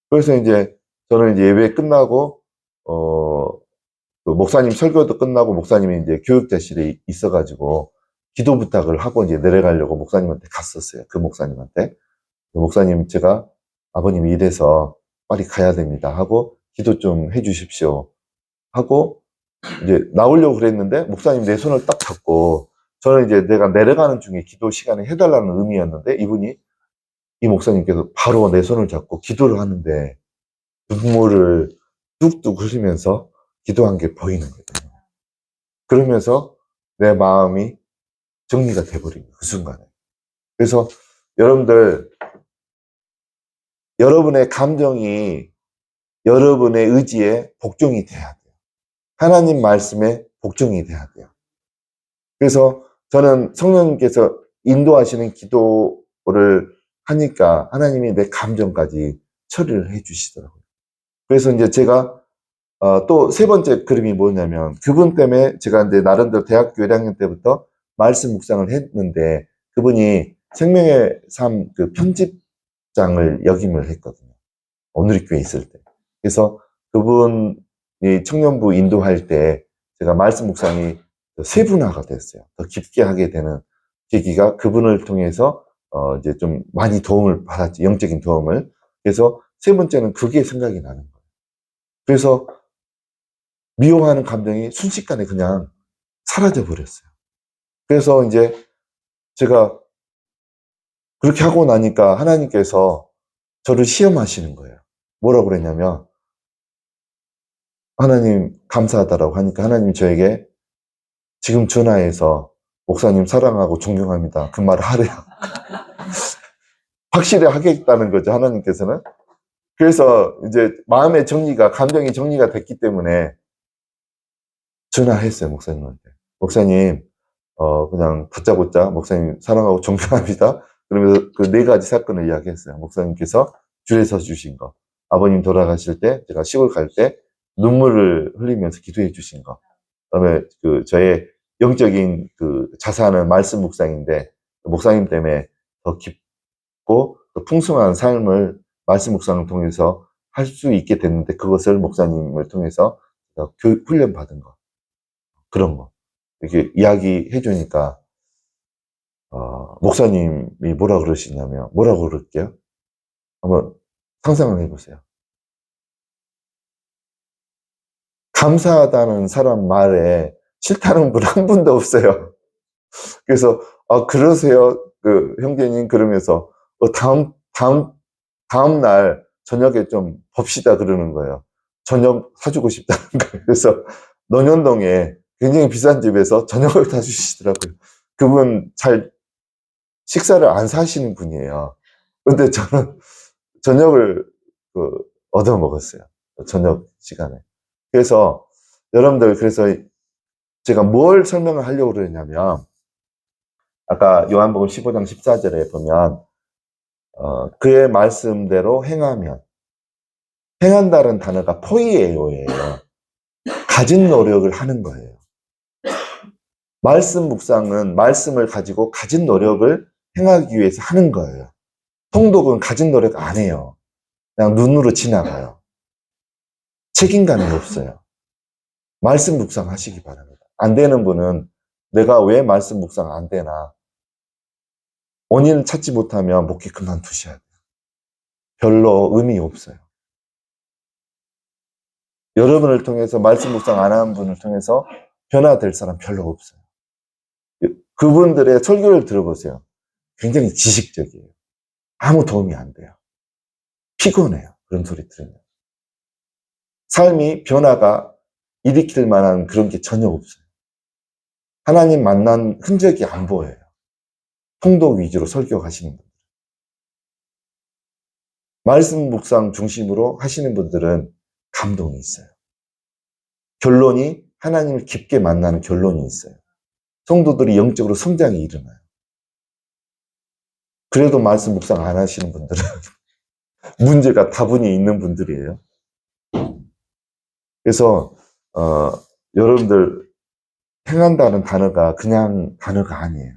그래서 이제 저는 이제 예배 끝나고 그 목사님 설교도 끝나고 목사님이 이제 교육자실에 있어가지고 기도 부탁을 하고 이제 내려가려고 목사님한테 갔었어요. 그 목사님한테. 그 목사님 제가 아버님이 이래서 빨리 가야 됩니다 하고 기도 좀 해주십시오 하고 이제 나오려고 그랬는데 목사님 내 손을 딱 잡고 저는 이제 내가 내려가는 중에 기도 시간에 해달라는 의미였는데 이분이 이 목사님께서 바로 내 손을 잡고 기도를 하는데 눈물을 뚝뚝 흘리면서 기도한 게 보이는 거예요. 그러면서 내 마음이 정리가 돼버린 거예요. 그 순간에. 그래서 여러분들 여러분의 감정이 여러분의 의지에 복종이 돼야 돼요. 하나님 말씀에 복종이 돼야 돼요. 그래서 저는 성령님께서 인도하시는 기도를 하니까 하나님이 내 감정까지 처리를 해 주시더라고요. 그래서 이제 제가 또 3번째 그림이 뭐냐면 그분 때문에 제가 이제 나름대로 대학교 1학년 때부터 말씀 묵상을 했는데 그분이 생명의 삶 그 편집장을 역임을 했거든요. 오누리교회 있을 때. 그래서 그분이 청년부 인도할 때 제가 말씀 묵상이 세분화가 됐어요. 더 깊게 하게 되는 계기가 그분을 통해서 이제 좀 많이 도움을 받았지, 영적인 도움을. 그래서 3번째는 그게 생각이 나는 거예요. 그래서 미워하는 감정이 순식간에 그냥 사라져 버렸어요. 그래서 이제 제가 그렇게 하고 나니까 하나님께서 저를 시험하시는 거예요. 뭐라고 그랬냐면 하나님 감사하다라고 하니까 하나님 저에게 지금 전화해서 목사님 사랑하고 존경합니다. 그 말을 하래요. 확실히 하겠다는 거죠, 하나님께서는. 그래서 이제 마음의 정리가, 감정의 정리가 됐기 때문에 전화했어요, 목사님한테. 목사님, 그냥 다짜고짜 목사님 사랑하고 존경합니다. 그러면서 그 4가지 사건을 이야기했어요. 목사님께서 줄에서 주신 거. 아버님 돌아가실 때, 제가 시골 갈 때, 눈물을 흘리면서 기도해 주신 거. 그다음에 저의 영적인 자산은 말씀 묵상인데, 목사님 때문에 더 깊고 더 풍성한 삶을 말씀 묵상을 통해서 할 수 있게 됐는데, 그것을 목사님을 통해서 교육 훈련 받은 거, 그런 거 이렇게 이야기해 주니까 목사님이 뭐라 그러시냐면, 뭐라고 그럴게요? 한번 상상을 해보세요. 감사하다는 사람 말에 싫다는 분 한 분도 없어요. 그래서 그러세요, 형제님, 그러면서 다음 날 저녁에 좀 봅시다 그러는 거예요. 저녁 사주고 싶다는 거예요. 그래서 논현동에 굉장히 비싼 집에서 저녁을 다 주시더라고요. 그분 잘 식사를 안 사시는 분이에요. 근데 저는 저녁을 얻어 먹었어요. 저녁 시간에. 그래서 여러분들, 그래서 제가 뭘 설명을 하려고 그러냐면, 아까 요한복음 15장 14절에 보면 그의 말씀대로 행한다는 단어가 포이에요예요. 가진 노력을 하는 거예요. 말씀 묵상은 말씀을 가지고 가진 노력을 행하기 위해서 하는 거예요. 통독은 가진 노력 안 해요. 그냥 눈으로 지나가요. 책임감이 없어요. 말씀 묵상 하시기 바랍니다. 안 되는 분은 내가 왜 말씀 묵상 안 되나, 원인을 찾지 못하면 목회 그만두셔야 돼요. 별로 의미 없어요. 여러분을 통해서, 말씀 묵상 안 하는 분을 통해서 변화될 사람 별로 없어요. 그분들의 설교를 들어보세요. 굉장히 지식적이에요. 아무 도움이 안 돼요. 피곤해요. 그런 소리 들으면. 삶이 변화가 일으킬 만한 그런 게 전혀 없어요. 하나님 만난 흔적이 안 보여요. 통독 위주로 설교하시는 분들. 말씀 묵상 중심으로 하시는 분들은 감동이 있어요. 결론이, 하나님을 깊게 만나는 결론이 있어요. 성도들이 영적으로 성장이 일어나요. 그래도 말씀 묵상 안 하시는 분들은 문제가 다분히 있는 분들이에요. 그래서 여러분들, 행한다는 단어가 그냥 단어가 아니에요.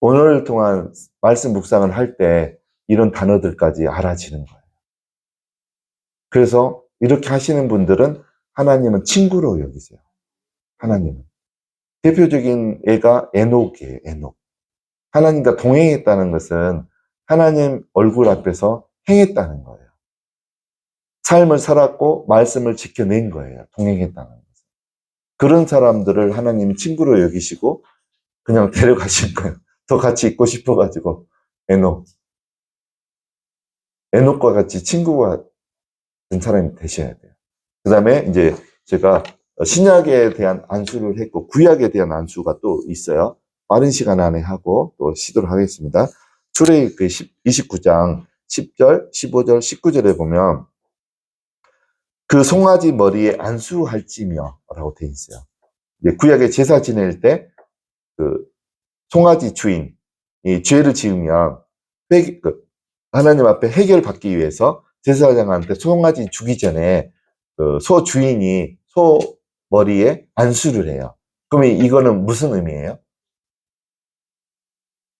오늘 동안 말씀 묵상을 할 때 이런 단어들까지 알아지는 거예요. 그래서 이렇게 하시는 분들은 하나님은 친구로 여기세요. 하나님은. 대표적인 애가 에녹이에요. 에녹. 하나님과 동행했다는 것은 하나님 얼굴 앞에서 행했다는 거예요. 삶을 살았고 말씀을 지켜낸 거예요. 동행했다는 것은. 그런 사람들을 하나님이 친구로 여기시고 그냥 데려가신 거예요. 더 같이 있고 싶어가지고. 에녹과 같이 친구가 된 사람이 되셔야 돼요. 그 다음에 이제 제가 신약에 대한 안수를 했고, 구약에 대한 안수가 또 있어요. 빠른 시간 안에 하고 또 시도를 하겠습니다. 출애굽기 29장 10절, 15절, 19절에 보면 그 송아지 머리에 안수할지며 라고 되어 있어요. 구약에 제사 지낼 때 송아지 주인이 죄를 지으면 하나님 앞에 해결받기 위해서 제사장한테 송아지 주기 전에 소 주인이 소 머리에 안수를 해요. 그러면 이거는 무슨 의미예요?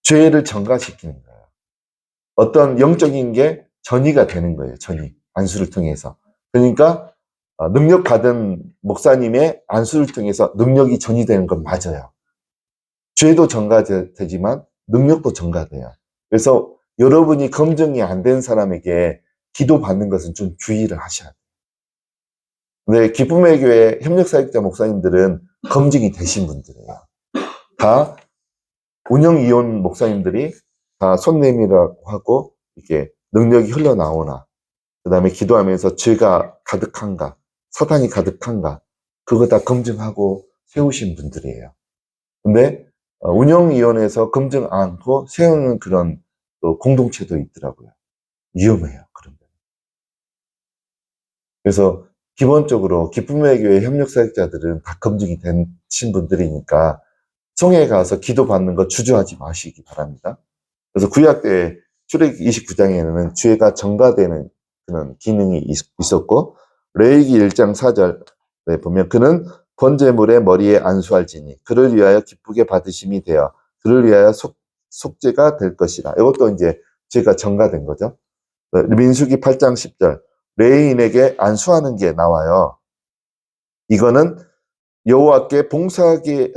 죄를 전가시키는 거예요. 어떤 영적인 게 전이가 되는 거예요. 전이. 안수를 통해서. 그러니까 능력 받은 목사님의 안수를 통해서 능력이 전이되는 건 맞아요. 죄도 전가되지만 능력도 전가돼요. 그래서 여러분이 검증이 안 된 사람에게 기도받는 것은 좀 주의를 하셔야 돼요. 근데 기쁨의 교회 협력사역자 목사님들은 검증이 되신 분들이에요. 다 운영위원 목사님들이 다 손님이라고 하고 이렇게 능력이 흘러나오나, 그 다음에 기도하면서 죄가 가득한가, 사탄이 가득한가, 그거 다 검증하고 세우신 분들이에요. 근데 운영위원회에서 검증 않고 세우는 그런 또 공동체도 있더라고요. 위험해요. 그런 거. 그래서 기본적으로 기쁨의 교회 협력사역자들은 다 검증이 되신 분들이니까 성에 가서 기도받는 거 주저하지 마시기 바랍니다. 그래서 구약 때 출애굽기 29장에는 죄가 전가되는 그런 기능이 있었고, 레위기 1장 4절에 보면 그는 번제물의 머리에 안수할지니 그를 위하여 기쁘게 받으심이 되어 그를 위하여 속죄가 될 것이라. 이것도 이제 죄가 전가된 거죠. 민수기 8장 10절 레위인에게 안수하는 게 나와요. 이거는 여호와께 봉사하기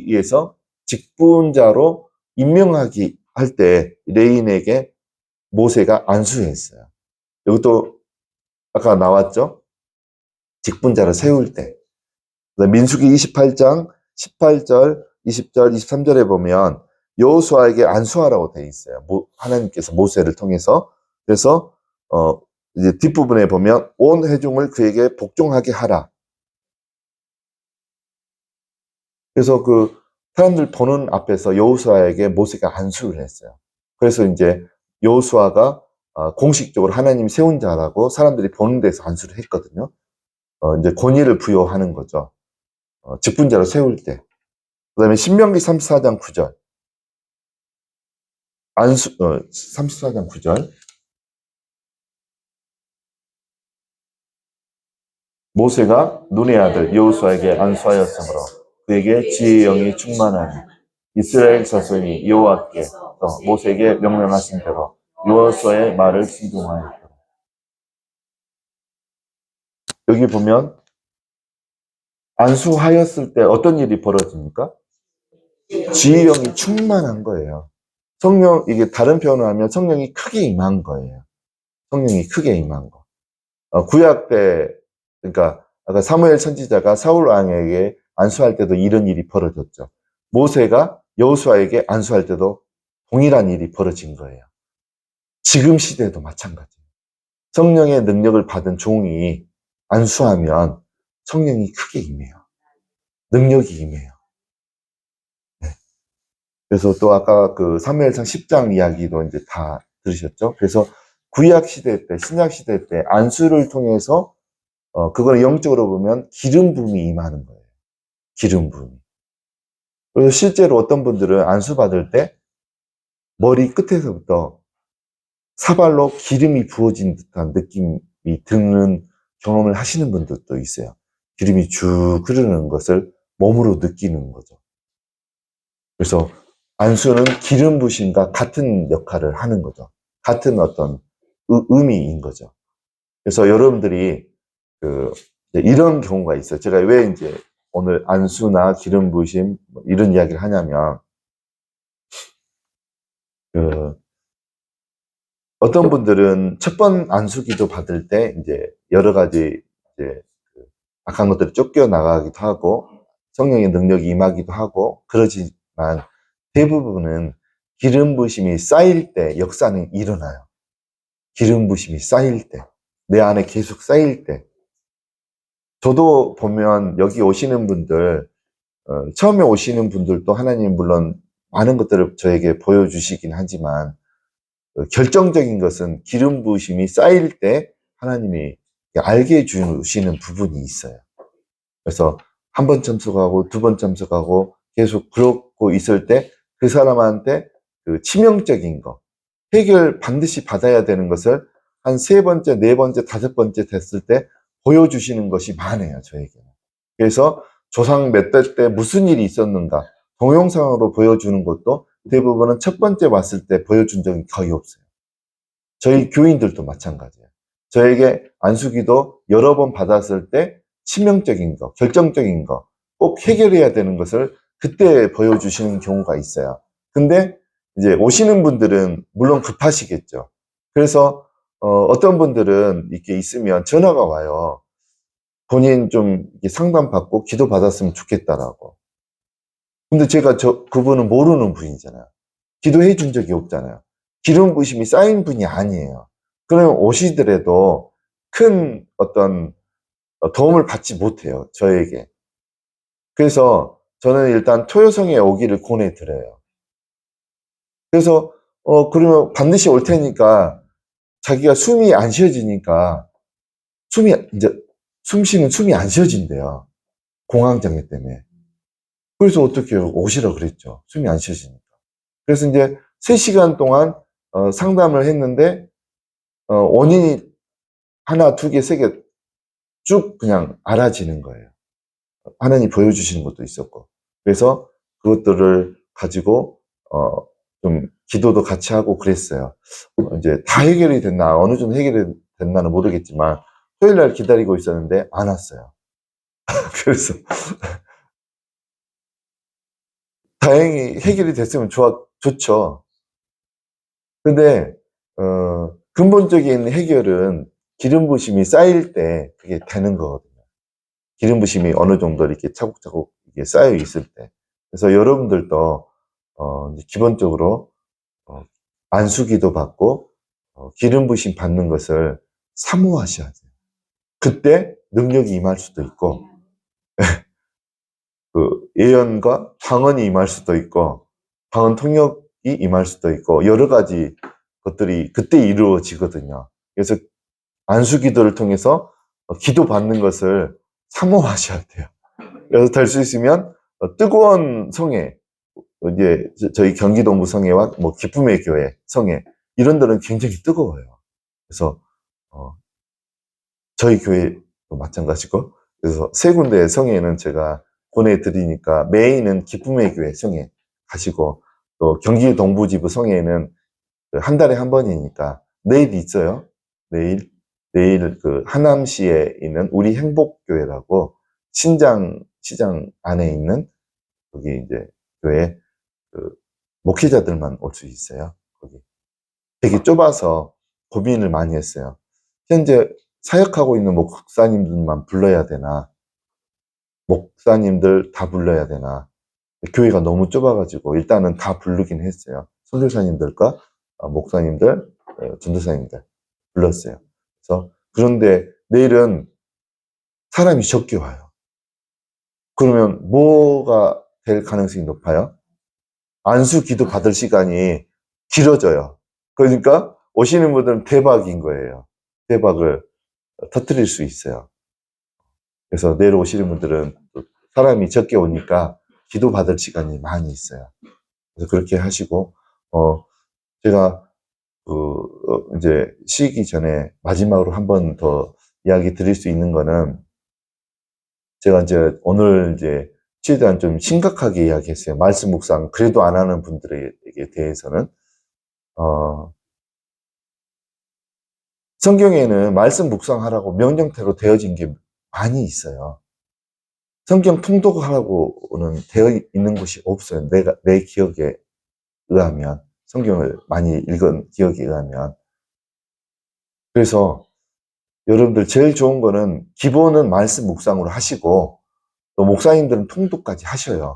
위해서 직분자로 임명하기 할 때 레위인에게 모세가 안수했어요. 이것도 아까 나왔죠? 직분자를 세울 때. 민수기 28장 18절, 20절, 23절에 보면 여호수아에게 안수하라고 되어 있어요. 하나님께서 모세를 통해서. 그래서 이제 뒷부분에 보면 온 회중을 그에게 복종하게 하라. 그래서 그 사람들 보는 앞에서 여호수아에게 모세가 안수를 했어요. 그래서 이제 여호수아가 공식적으로 하나님이 세운 자라고 사람들이 보는 데서 안수를 했거든요. 이제 권위를 부여하는 거죠. 직분자로 세울 때. 그 다음에 신명기 34장 9절. 34장 9절. 모세가 눈의 아들 여호수아에게 안수하였으므로 그에게 지혜의 영이 충만하니 이스라엘 자손이 여호와께서 모세에게 명령하신 대로 여호수아의 말을 순종하였다. 여기 보면 안수하였을 때 어떤 일이 벌어집니까? 지혜의 영이 충만한 거예요. 이게 다른 표현을 하면 성령이 크게 임한 거예요. 성령이 크게 임한 거. 구약 때, 그러니까 아까 사무엘 선지자가 사울 왕에게 안수할 때도 이런 일이 벌어졌죠. 모세가 여호수아에게 안수할 때도 동일한 일이 벌어진 거예요. 지금 시대도 마찬가지예요. 성령의 능력을 받은 종이 안수하면 성령이 크게 임해요. 능력이 임해요. 네. 그래서 또 아까 그 사무엘상 10장 이야기도 이제 다 들으셨죠? 그래서 구약 시대 때, 신약 시대 때 안수를 통해서 그걸 영적으로 보면 기름 부음이 임하는 거예요. 기름 부음이. 그래서 실제로 어떤 분들은 안수 받을 때 머리 끝에서부터 사발로 기름이 부어진 듯한 느낌이 드는 경험을 하시는 분들도 있어요. 기름이 쭉 흐르는 것을 몸으로 느끼는 거죠. 그래서 안수는 기름 부심과 같은 역할을 하는 거죠. 같은 어떤 의미인 거죠. 그래서 여러분들이 이런 경우가 있어요. 제가 왜 이제 오늘 안수나 기름 부심 이런 이야기를 하냐면 어떤 분들은 첫 번 안수 기도 받을 때 이제 여러 가지 이제 악한 것들이 쫓겨 나가기도 하고 성령의 능력이 임하기도 하고 그러지만 대부분은 기름 부심이 쌓일 때 역사는 일어나요. 기름 부심이 쌓일 때, 내 안에 계속 쌓일 때. 저도 보면 여기 오시는 분들, 처음에 오시는 분들도 하나님 물론 많은 것들을 저에게 보여주시긴 하지만 결정적인 것은 기름 부으심이 쌓일 때 하나님이 알게 해주시는 부분이 있어요. 그래서 한 번 참석하고 두 번 참석하고 계속 그러고 있을 때 그 사람한테 그 치명적인 거, 해결 반드시 받아야 되는 것을 한 세 번째, 네 번째, 다섯 번째 됐을 때 보여주시는 것이 많아요, 저에게는. 그래서 조상 몇 대 때 무슨 일이 있었는가 동영상으로 보여주는 것도 대부분은 첫 번째 왔을 때 보여준 적이 거의 없어요. 저희 교인들도 마찬가지예요. 저에게 안수기도 여러 번 받았을 때 치명적인 거, 결정적인 거, 꼭 해결해야 되는 것을 그때 보여주시는 경우가 있어요. 근데 이제 오시는 분들은 물론 급하시겠죠. 그래서 어떤 분들은 이렇게 있으면 전화가 와요. 본인 좀 상담받고 기도 받았으면 좋겠다라고. 근데 제가 그분은 모르는 분이잖아요. 기도해 준 적이 없잖아요. 기름 부심이 쌓인 분이 아니에요. 그러면 오시더라도 큰 어떤 도움을 받지 못해요, 저에게. 그래서 저는 일단 토요성에 오기를 권해드려요. 그래서 그러면 반드시 올 테니까 자기가 숨이 안 쉬어지니까 이제 숨 쉬는 숨이 안 쉬어진대요. 공황장애 때문에. 그래서 어떻게 오시라 그랬죠. 숨이 안 쉬어지니까. 그래서 이제 3시간 동안 상담을 했는데 원인이 하나, 두 개, 세 개 쭉 그냥 알아지는 거예요. 하나님 보여주시는 것도 있었고. 그래서 그것들을 가지고, 좀 기도도 같이 하고 그랬어요. 이제 다 해결이 됐나, 어느 정도 해결이 됐나는 모르겠지만, 토요일 날 기다리고 있었는데 안 왔어요. 그래서 다행히 해결이 됐으면 좋죠. 근데, 근본적인 해결은 기름 부심이 쌓일 때 그게 되는 거거든요. 기름 부심이 어느 정도 이렇게 차곡차곡 이게 쌓여 있을 때. 그래서 여러분들도, 이제 기본적으로, 안수기도 받고, 기름 부심 받는 것을 사모하셔야 돼요. 그때 능력이 임할 수도 있고, 그 예언과 방언이 임할 수도 있고, 방언 통역이 임할 수도 있고, 여러 가지 것들이 그때 이루어지거든요. 그래서 안수기도를 통해서 기도 받는 것을 사모하셔야 돼요. 그래서 될 수 있으면 뜨거운 성회, 이제 저희 경기동부 성회와 뭐 기쁨의 교회 성회 이런 데는 굉장히 뜨거워요. 그래서 저희 교회도 마찬가지고, 그래서 세 군데의 성회는 제가 보내드리니까 메인은 기쁨의 교회 성회 가시고, 또 경기 동부지부 성회는 한 달에 한 번이니까 내일 있어요. 내일 그 하남시에 있는 우리 행복교회라고 시장 안에 있는 거기 이제 교회 그 목회자들만 올 수 있어요. 거기 되게 좁아서 고민을 많이 했어요. 현재 사역하고 있는 목사님들만 불러야 되나, 목사님들 다 불러야 되나. 교회가 너무 좁아가지고 일단은 다 부르긴 했어요. 선교사님들과 목사님들, 전도사님들 불렀어요. 그래서 그런데 내일은 사람이 적게 와요. 그러면 뭐가 될 가능성이 높아요? 안수 기도 받을 시간이 길어져요. 그러니까 오시는 분들은 대박인 거예요. 대박을 터뜨릴 수 있어요. 그래서 내일 오시는 분들은 사람이 적게 오니까 기도 받을 시간이 많이 있어요. 그래서 그렇게 하시고, 제가 이제 쉬기 전에 마지막으로 한 번 더 이야기 드릴 수 있는 거는, 제가 이제 오늘 이제 최대한 좀 심각하게 이야기했어요. 말씀 묵상 그래도 안 하는 분들에게 대해서는, 성경에는 말씀 묵상하라고 명령대로 되어진 게 많이 있어요. 성경 통독하라고는 되어 있는 곳이 없어요. 내 기억에 의하면, 성경을 많이 읽은 기억에 의하면. 그래서 여러분들 제일 좋은 거는 기본은 말씀 묵상으로 하시고, 또 목사님들은 통독까지 하셔요.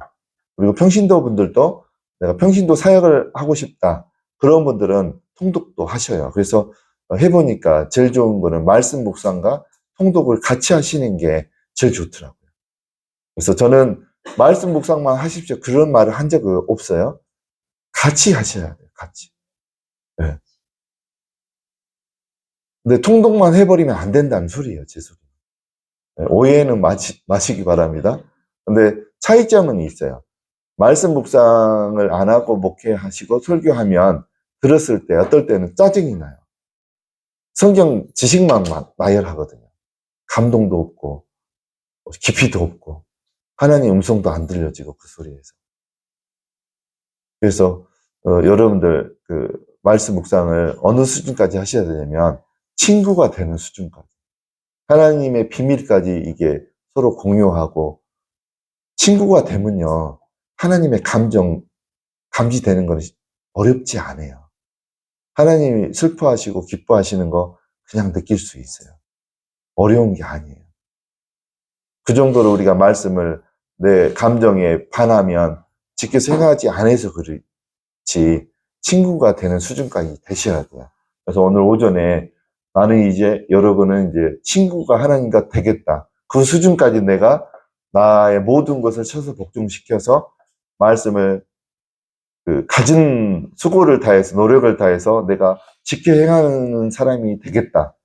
그리고 평신도 분들도 내가 평신도 사역을 하고 싶다, 그런 분들은 통독도 하셔요. 그래서 해보니까 제일 좋은 거는 말씀 묵상과 통독을 같이 하시는 게 제일 좋더라고요. 그래서 저는 말씀 묵상만 하십시오, 그런 말을 한 적은 없어요. 같이 하셔야 돼요. 같이. 네. 근데 통독만 해버리면 안 된다는 소리예요. 제 소리. 네, 오해는 마시기 바랍니다. 근데 차이점은 있어요. 말씀 묵상을 안 하고 목회하시고 설교하면 들었을 때 어떨 때는 짜증이 나요. 성경 지식만 나열하거든요. 감동도 없고 깊이도 없고 하나님 음성도 안 들려지고 그 소리에서. 그래서 여러분들 그 말씀 묵상을 어느 수준까지 하셔야 되냐면 친구가 되는 수준까지, 하나님의 비밀까지 이게 서로 공유하고 친구가 되면요, 하나님의 감정 감지되는 건 어렵지 않아요. 하나님이 슬퍼하시고 기뻐하시는 거 그냥 느낄 수 있어요. 어려운 게 아니에요. 그 정도로 우리가 말씀을 내 감정에 반하면 지켜서 행하지 않아서 그렇지, 친구가 되는 수준까지 되셔야 돼요. 그래서 오늘 오전에 나는 이제 여러분은 이제 친구가 하나님과 되겠다, 그 수준까지 내가 나의 모든 것을 쳐서 복종시켜서 말씀을 가진 수고를 다해서 노력을 다해서 내가 지켜 행하는 사람이 되겠다,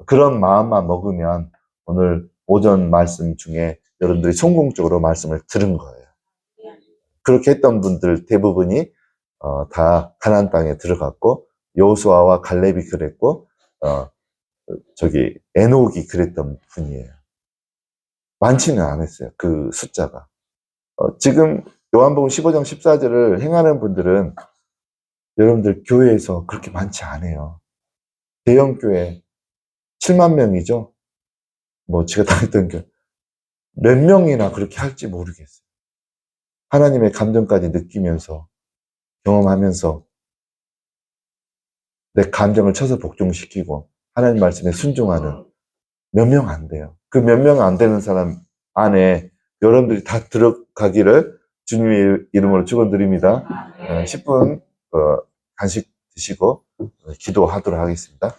그런 마음만 먹으면 오늘 오전 말씀 중에 여러분들이 성공적으로 말씀을 들은 거예요. 그렇게 했던 분들 대부분이 다 가나안 땅에 들어갔고, 여호수아와 갈렙이 그랬고, 저기 에녹이 그랬던 분이에요. 많지는 않았어요. 그 숫자가. 지금 요한복음 15장 14절을 행하는 분들은 여러분들 교회에서 그렇게 많지 않아요. 대형 교회 7만 명이죠. 뭐 제가 다녔던 교회 몇 명이나 그렇게 할지 모르겠어요. 하나님의 감정까지 느끼면서 경험하면서 내 감정을 쳐서 복종시키고 하나님 말씀에 순종하는 몇 명 안 돼요. 그 몇 명 안 되는 사람 안에 여러분들이 다 들어가기를 주님의 이름으로 축원드립니다. 10분 간식 드시고 기도하도록 하겠습니다.